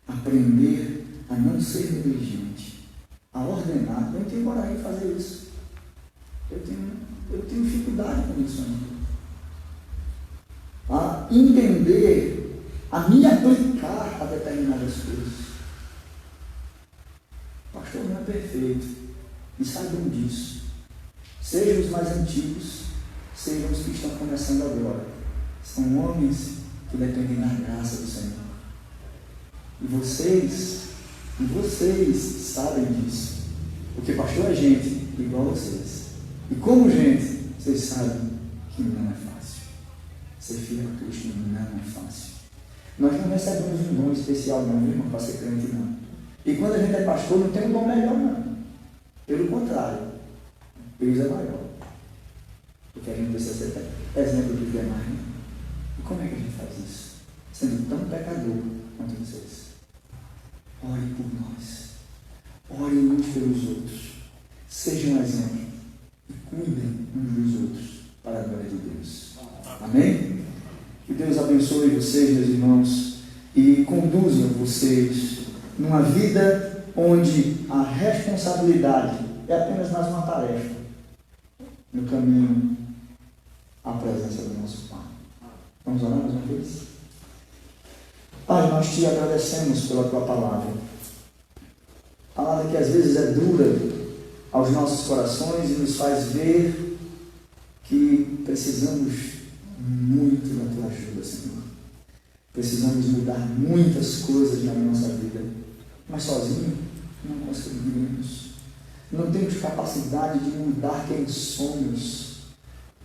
Aprender a não ser negligente, a ordenar. Eu tenho coragem de fazer isso. Eu tenho dificuldade com isso ainda. A entender, a me aplicar a determinadas coisas. O pastor não é perfeito, e saibam disso. Sejam os mais antigos, sejam os que estão começando agora. São homens que dependem da graça do Senhor. E vocês sabem disso. Porque pastor é gente igual a vocês. E como gente, vocês sabem que não é fácil. Ser fiel a Cristo não é fácil. Nós não recebemos um dom especial não, meu irmão, para ser crente não. E quando a gente é pastor, não tem um dom melhor não. Pelo contrário, o peso é maior. Porque a gente precisa ser exemplo dos demais, né? E como é que a gente faz isso? Sendo tão pecador quanto vocês. Ore por nós. Ore uns pelos outros. Sejam um exemplo. E cuidem uns dos outros para a glória de Deus. Amém? Que Deus abençoe vocês, meus irmãos, e conduza vocês numa vida onde a responsabilidade é apenas mais uma tarefa no caminho à presença do nosso Pai. Vamos orar mais uma vez? Pai, nós te agradecemos pela tua palavra. palavra que às vezes é dura aos nossos corações e nos faz ver que precisamos muito da tua ajuda, Senhor. Precisamos mudar muitas coisas na nossa vida, mas sozinho não conseguimos. Não temos capacidade de mudar quem somos,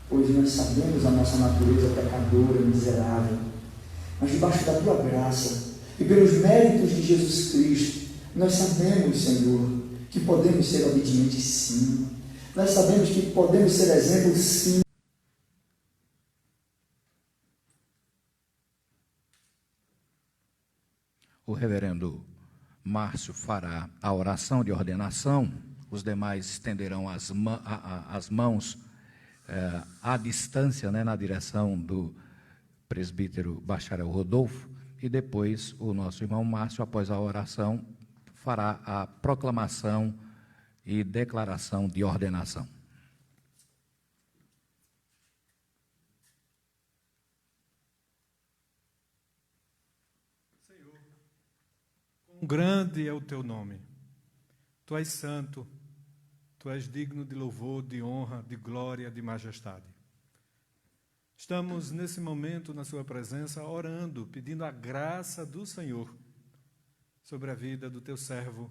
pois nós sabemos a nossa natureza pecadora, miserável. Mas debaixo da tua graça e pelos méritos de Jesus Cristo, nós sabemos, Senhor, que podemos ser obedientes sim. Nós sabemos que podemos ser exemplo sim. O reverendo Márcio fará a oração de ordenação, os demais estenderão as mãos à distância, né, na direção do presbítero bacharel Rodolfo, e depois o nosso irmão Márcio, após a oração, fará a proclamação e declaração de ordenação. Senhor, quão grande é o teu nome. Tu és santo, tu és digno de louvor, de honra, de glória, de majestade. Estamos nesse momento na sua presença orando, pedindo a graça do Senhor sobre a vida do teu servo,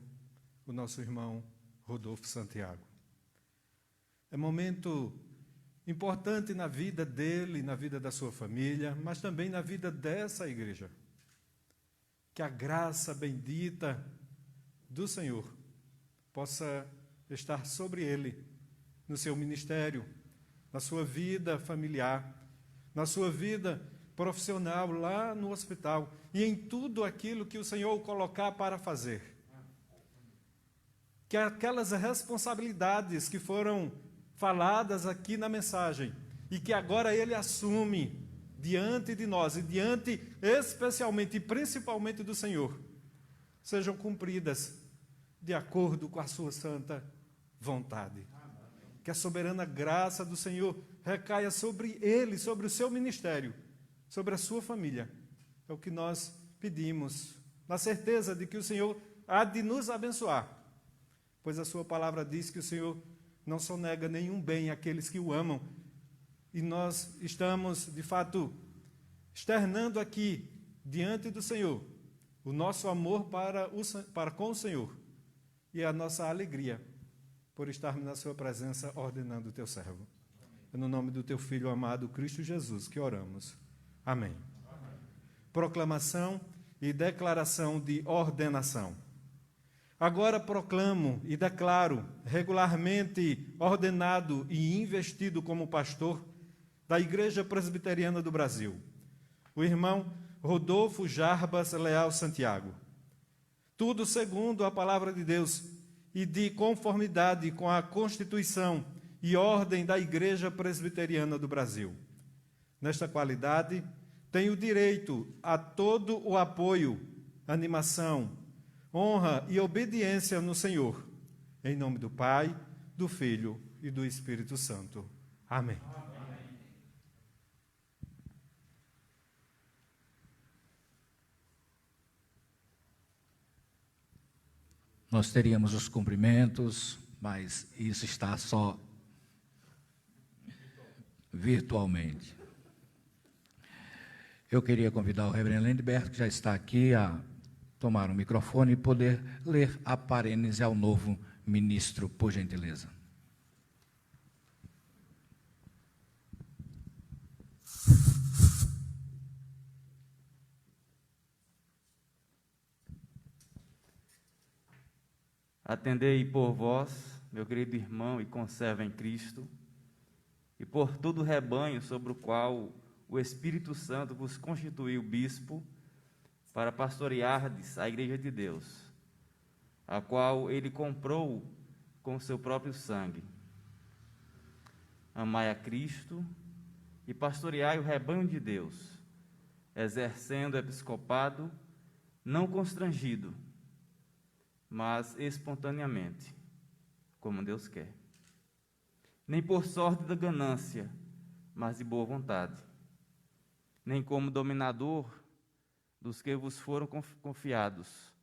o nosso irmão Rodolfo Santiago. É um momento importante na vida dele, na vida da sua família, mas também na vida dessa igreja. Que a graça bendita do Senhor possa estar sobre ele, no seu ministério, na sua vida familiar, na sua vida profissional, lá no hospital, e em tudo aquilo que o Senhor o colocar para fazer. Que aquelas responsabilidades que foram faladas aqui na mensagem, e que agora ele assume diante de nós, e diante especialmente e principalmente do Senhor, sejam cumpridas de acordo com a sua santa vontade. Que a soberana graça do Senhor recaia sobre ele, sobre o seu ministério, sobre a sua família. É o que nós pedimos, na certeza de que o Senhor há de nos abençoar, pois a sua palavra diz que o Senhor não sonega nenhum bem àqueles que o amam, e nós estamos, de fato, externando aqui, diante do Senhor, o nosso amor para com o Senhor, e a nossa alegria por estarmos na sua presença ordenando o teu servo. É no nome do teu Filho amado, Cristo Jesus, que oramos. Amém. Amém. Proclamação e declaração de ordenação. Agora proclamo e declaro regularmente ordenado e investido como pastor da Igreja Presbiteriana do Brasil, o irmão Rodolfo Jarbas Leal Santiago. Tudo segundo a palavra de Deus e de conformidade com a Constituição e ordem da Igreja Presbiteriana do Brasil. Nesta qualidade, tenho direito a todo o apoio, animação, honra e obediência no Senhor. Em nome do Pai, do Filho e do Espírito Santo. Amém. Nós teríamos os cumprimentos, mas isso está só virtualmente. Eu queria convidar o reverendo Lindbergh, que já está aqui, a tomar o microfone e poder ler a parênese ao novo ministro, por gentileza. Atendei por vós, meu querido irmão e conserva em Cristo, e por todo o rebanho sobre o qual o Espírito Santo vos constituiu bispo, para pastoreardes a Igreja de Deus, a qual ele comprou com seu próprio sangue. Amai a Cristo e pastoreai o rebanho de Deus, exercendo o episcopado, não constrangido, mas espontaneamente, como Deus quer. Nem por sorte da ganância, mas de boa vontade. Nem como dominador dos que vos foram confiados,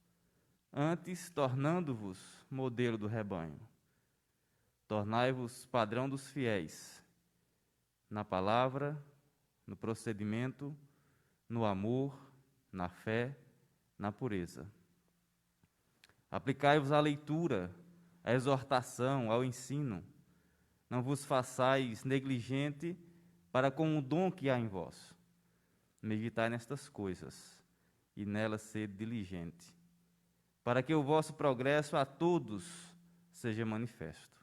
antes tornando-vos modelo do rebanho. Tornai-vos padrão dos fiéis, na palavra, no procedimento, no amor, na fé, na pureza. Aplicai-vos à leitura, à exortação, ao ensino. Não vos façais negligente para com o dom que há em vós. Meditai nestas coisas, e nelas sede diligente, para que o vosso progresso a todos seja manifesto.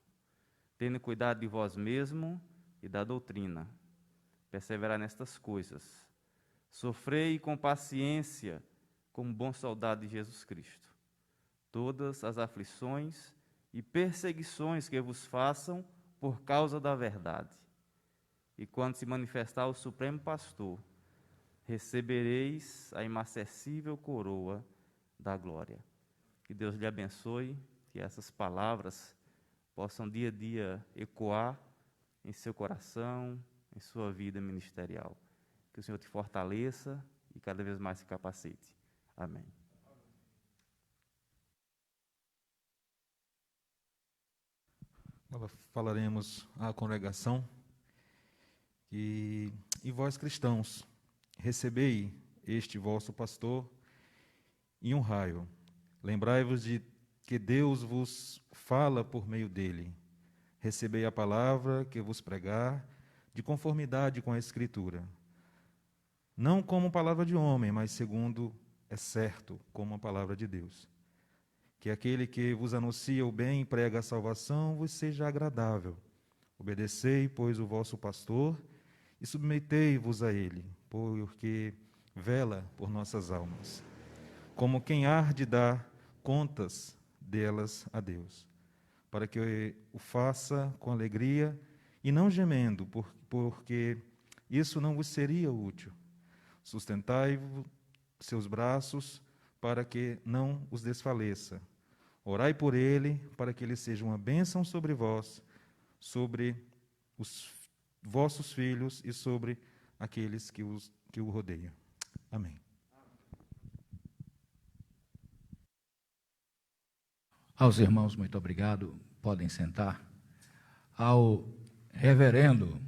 Tendo cuidado de vós mesmo e da doutrina, perseverai nestas coisas. Sofrei com paciência, como bom soldado de Jesus Cristo, todas as aflições e perseguições que vos façam por causa da verdade. E quando se manifestar o Supremo Pastor, recebereis a inacessível coroa da glória. Que Deus lhe abençoe, que essas palavras possam dia a dia ecoar em seu coração, em sua vida ministerial. Que o Senhor te fortaleça e cada vez mais se capacite. Amém. Agora falaremos à congregação e vós cristãos, recebei este vosso pastor e honrai-o. Lembrai-vos de que Deus vos fala por meio dele. Recebei a palavra que vos pregar, de conformidade com a Escritura. Não como palavra de homem, mas segundo é certo, como a palavra de Deus. Que aquele que vos anuncia o bem e prega a salvação vos seja agradável. Obedecei, pois, o vosso pastor e submetei-vos a ele, porque vela por nossas almas, como quem há de dar contas delas a Deus, para que o faça com alegria e não gemendo, porque isso não vos seria útil. Sustentai seus braços para que não os desfaleça. Orai por ele, para que ele seja uma bênção sobre vós, sobre os vossos filhos e sobre aqueles que o rodeiam. Amém. Aos irmãos, muito obrigado. Podem sentar. Ao reverendo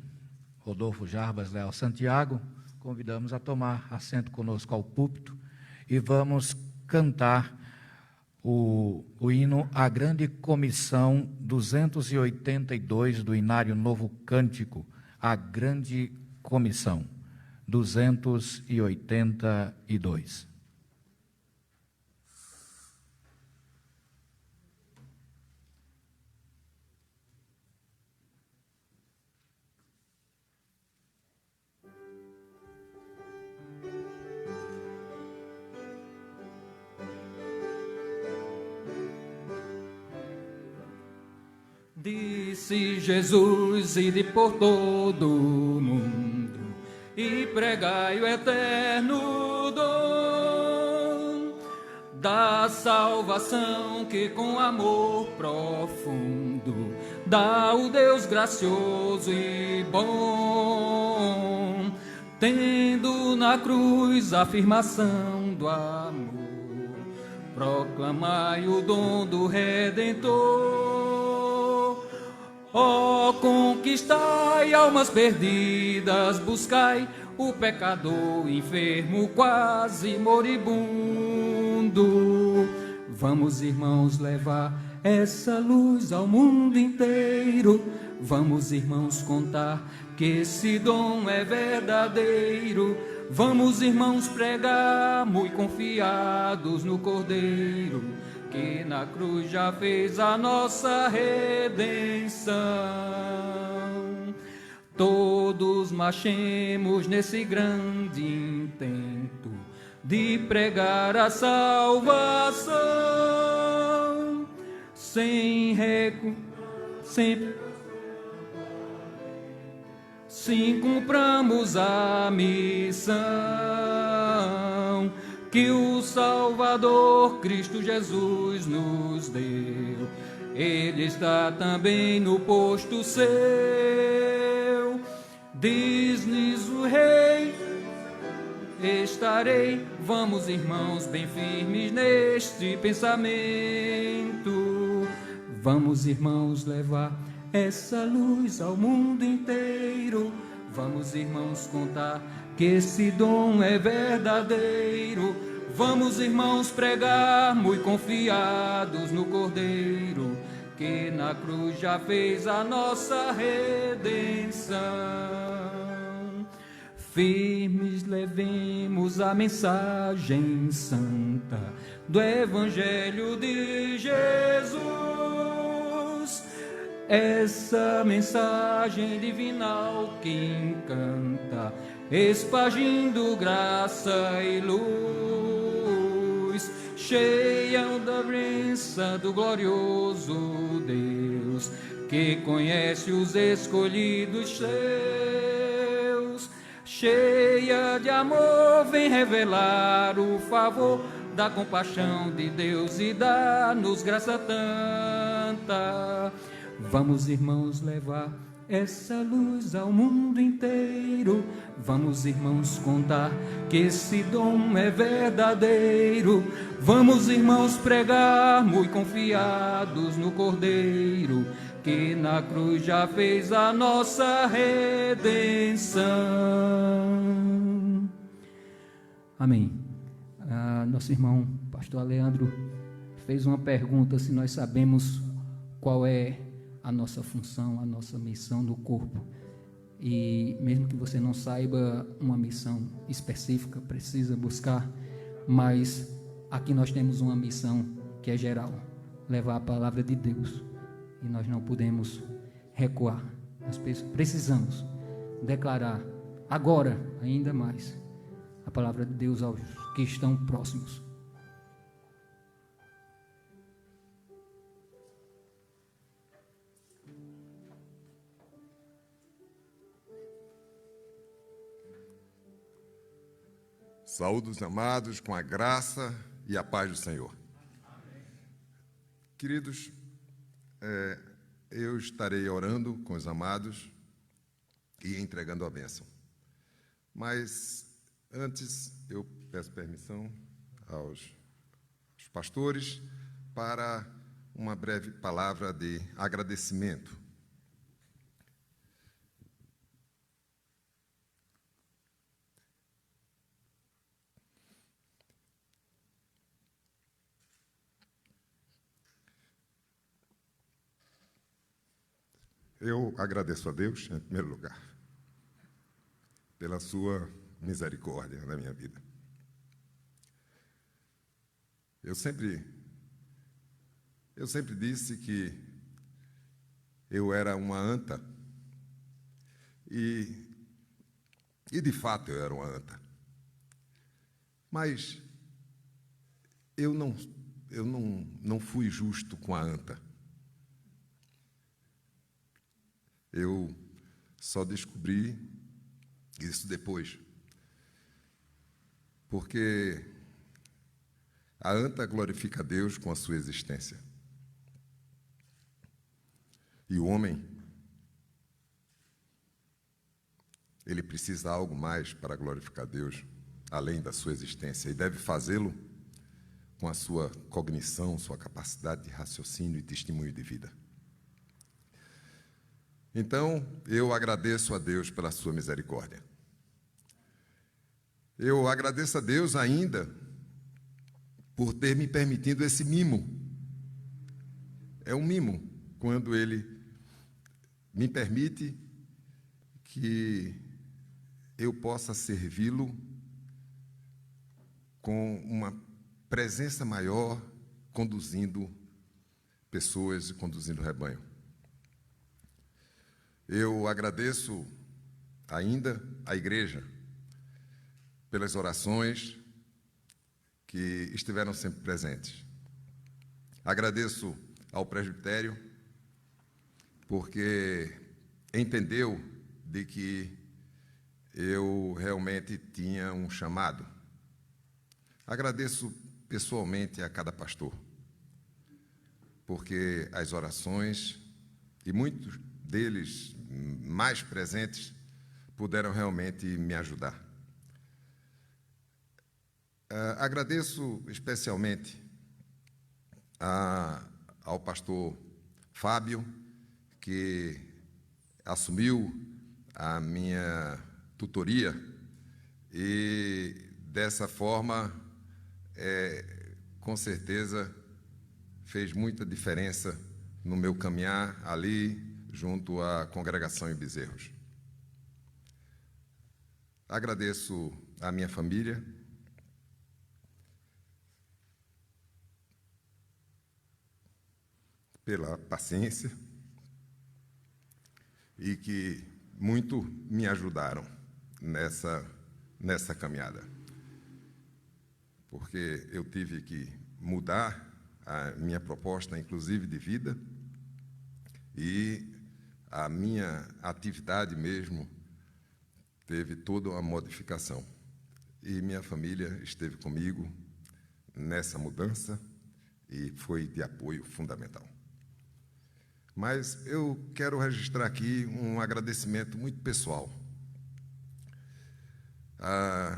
Rodolfo Jarbas Leal Santiago, convidamos a tomar assento conosco ao púlpito e vamos cantar o hino A Grande Comissão 282 do Inário Novo Cântico, A Grande Comissão 282. Disse Jesus, ide por todo o mundo e pregai o eterno dom da salvação que com amor profundo dá o Deus gracioso e bom, tendo na cruz a afirmação do amor, proclamai o dom do Redentor. Ó, conquistai almas perdidas, buscai o pecador enfermo, quase moribundo. Vamos, irmãos, levar essa luz ao mundo inteiro. Vamos, irmãos, contar que esse dom é verdadeiro. Vamos, irmãos, pregar muito confiados no Cordeiro, que na cruz já fez a nossa redenção. Todos marchemos nesse grande intento de pregar a salvação, sempre sim cumpramos a missão que o Salvador Cristo Jesus nos deu. Ele está também no posto seu. Diz-nos o Rei, estarei. Vamos, irmãos, bem firmes neste pensamento. Vamos, irmãos, levar essa luz ao mundo inteiro. Vamos, irmãos, contar que esse dom é verdadeiro. Vamos, irmãos, pregar muito confiados no Cordeiro, que na cruz já fez a nossa redenção. Firmes levemos a mensagem santa do Evangelho de Jesus, essa mensagem divinal que encanta, espargindo graça e luz, cheia da bênção do glorioso Deus, que conhece os escolhidos seus. Cheia de amor, vem revelar o favor da compaixão de Deus e dá-nos graça tanta. Vamos, irmãos, levar essa luz ao mundo inteiro. Vamos, irmãos, contar que esse dom é verdadeiro. Vamos, irmãos, pregar muito confiados no Cordeiro, que na cruz já fez a nossa redenção. Amém. Nosso irmão, pastor Leandro, fez uma pergunta se nós sabemos qual é a nossa função, a nossa missão no corpo. E mesmo que você não saiba uma missão específica, precisa buscar, mas aqui nós temos uma missão que é geral, levar a palavra de Deus. E nós não podemos recuar. Nós precisamos declarar agora, ainda mais, a palavra de Deus aos que estão próximos. Saúdo os amados com a graça e a paz do Senhor. Amém. Queridos, eu estarei orando com os amados e entregando a bênção. Mas antes eu peço permissão aos pastores para uma breve palavra de agradecimento. Eu agradeço a Deus, em primeiro lugar, pela sua misericórdia na minha vida. Eu sempre disse que eu era uma anta, e de fato eu era uma anta. Mas eu não fui justo com a anta. Eu só descobri isso depois, porque a anta glorifica a Deus com a sua existência. E o homem, ele precisa de algo mais para glorificar a Deus, além da sua existência, e deve fazê-lo com a sua cognição, sua capacidade de raciocínio e testemunho de vida. Então, eu agradeço a Deus pela sua misericórdia. Eu agradeço a Deus ainda por ter me permitido esse mimo. É um mimo quando Ele me permite que eu possa servi-lo com uma presença maior, conduzindo pessoas e conduzindo o rebanho. Eu agradeço ainda à igreja pelas orações que estiveram sempre presentes. Agradeço ao presbitério porque entendeu de que eu realmente tinha um chamado. Agradeço pessoalmente a cada pastor, porque as orações, e muitos deles mais presentes, puderam realmente me ajudar. Agradeço especialmente ao pastor Fábio, que assumiu a minha tutoria e, dessa forma, com certeza, fez muita diferença no meu caminhar ali junto à congregação em Bezerros. Agradeço à minha família, pela paciência e que muito me ajudaram nessa caminhada, porque eu tive que mudar a minha proposta, inclusive de vida, e a minha atividade mesmo teve toda uma modificação. E minha família esteve comigo nessa mudança e foi de apoio fundamental. Mas eu quero registrar aqui um agradecimento muito pessoal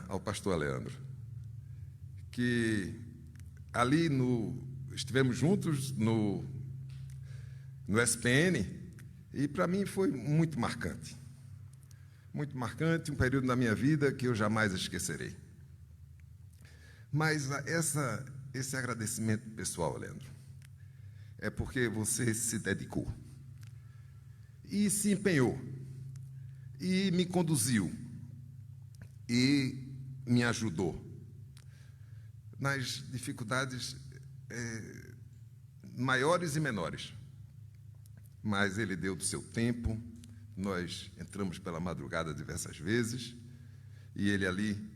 ao pastor Leandro, que ali estivemos juntos no SPN, e para mim foi muito marcante, um período na minha vida que eu jamais esquecerei. Mas esse agradecimento pessoal, Leandro, é porque você se dedicou e se empenhou e me conduziu e me ajudou nas dificuldades maiores e menores. Mas ele deu do seu tempo, nós entramos pela madrugada diversas vezes, e ele ali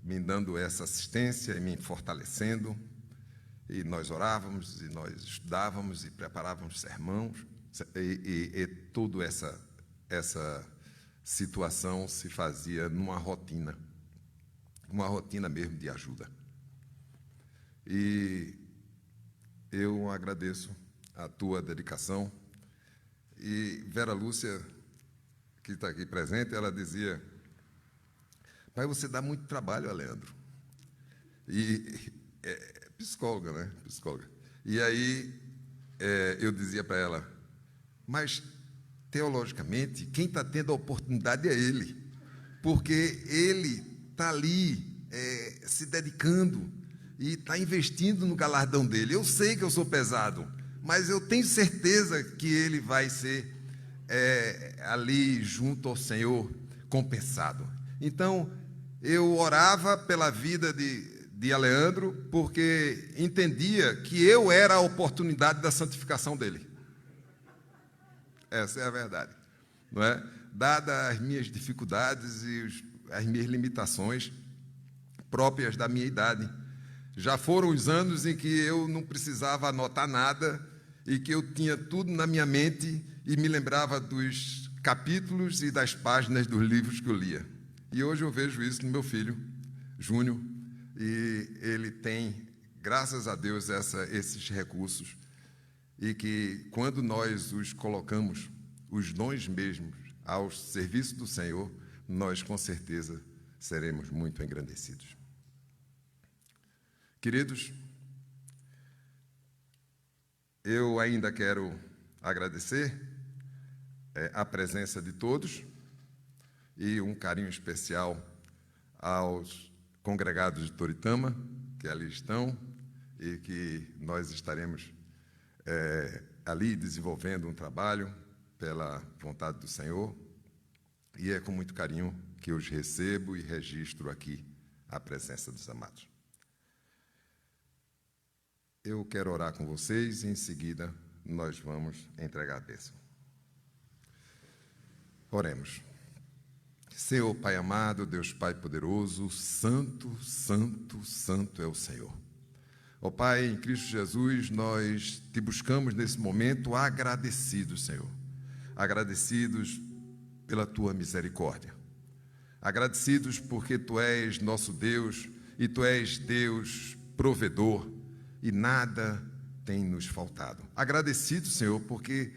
me dando essa assistência e me fortalecendo. E nós orávamos, e nós estudávamos, e preparávamos sermões, e toda essa situação se fazia numa rotina, uma rotina mesmo de ajuda. E eu agradeço a tua dedicação. E Vera Lúcia, que está aqui presente, ela dizia: pai, você dá muito trabalho a Leandro. E psicóloga, né? Psicóloga. E aí eu dizia para ela: mas, teologicamente, quem está tendo a oportunidade é ele, porque ele está ali se dedicando e está investindo no galardão dele. Eu sei que eu sou pesado, mas eu tenho certeza que ele vai ser ali junto ao Senhor compensado. Então, eu orava pela vida de Aleandro, porque entendia que eu era a oportunidade da santificação dele. Essa é a verdade, não é? Dadas as minhas dificuldades e as minhas limitações próprias da minha idade, já foram os anos em que eu não precisava anotar nada e que eu tinha tudo na minha mente e me lembrava dos capítulos e das páginas dos livros que eu lia. E hoje eu vejo isso no meu filho, Júnior, e ele tem, graças a Deus, esses recursos, e que, quando nós os colocamos, os dons mesmos, ao serviço do Senhor, nós, com certeza, seremos muito engrandecidos. Queridos, eu ainda quero agradecer a presença de todos e um carinho especial aos congregados de Toritama, que ali estão, e que nós estaremos ali desenvolvendo um trabalho pela vontade do Senhor, e é com muito carinho que eu os recebo e registro aqui a presença dos amados. Eu quero orar com vocês e, em seguida, nós vamos entregar a bênção. Oremos. Senhor Pai amado, Deus Pai poderoso, santo, santo, santo é o Senhor. Ó Pai, em Cristo Jesus, nós te buscamos nesse momento agradecidos, Senhor. Agradecidos pela tua misericórdia. Agradecidos porque tu és nosso Deus e tu és Deus provedor e nada tem nos faltado. Agradecidos, Senhor, porque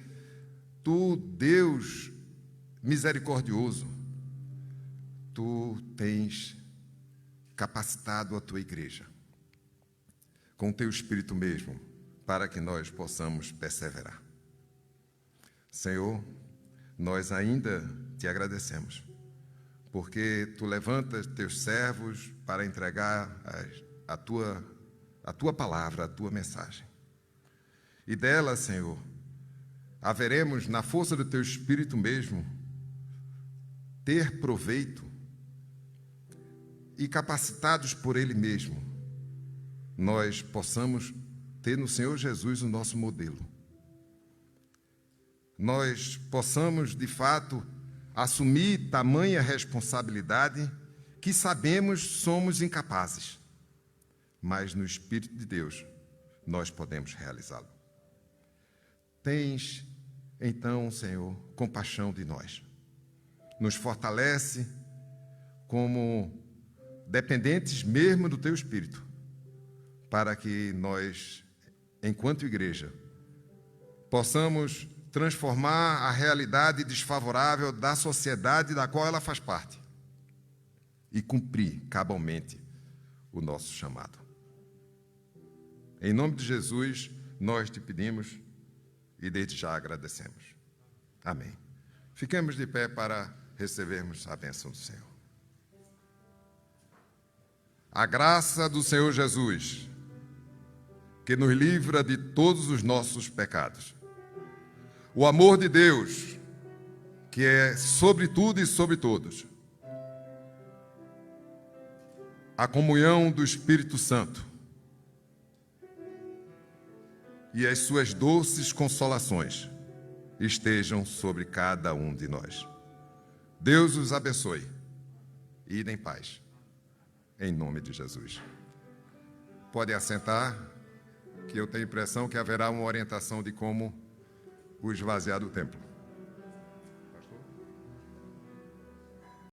tu, Deus misericordioso, tu tens capacitado a tua igreja, com o teu Espírito mesmo, para que nós possamos perseverar. Senhor, nós ainda te agradecemos, porque tu levantas teus servos para entregar a tua palavra, a tua mensagem. E dela, Senhor, haveremos, na força do teu Espírito mesmo, ter proveito e capacitados por ele mesmo, nós possamos ter no Senhor Jesus o nosso modelo. Nós possamos, de fato, assumir tamanha responsabilidade que sabemos somos incapazes, mas no Espírito de Deus nós podemos realizá-lo. Tens, então, Senhor, compaixão de nós. Nos fortalece como dependentes mesmo do teu Espírito, para que nós, enquanto igreja, possamos transformar a realidade desfavorável da sociedade da qual ela faz parte e cumprir cabalmente o nosso chamado. Em nome de Jesus, nós te pedimos e desde já agradecemos. Amém. Fiquemos de pé para recebermos a bênção do Senhor. A graça do Senhor Jesus, que nos livra de todos os nossos pecados. O amor de Deus, que é sobre tudo e sobre todos. A comunhão do Espírito Santo e as suas doces consolações estejam sobre cada um de nós. Deus os abençoe. Ide em paz. Em nome de Jesus. Podem assentar, que eu tenho a impressão que haverá uma orientação de como o esvaziar do templo.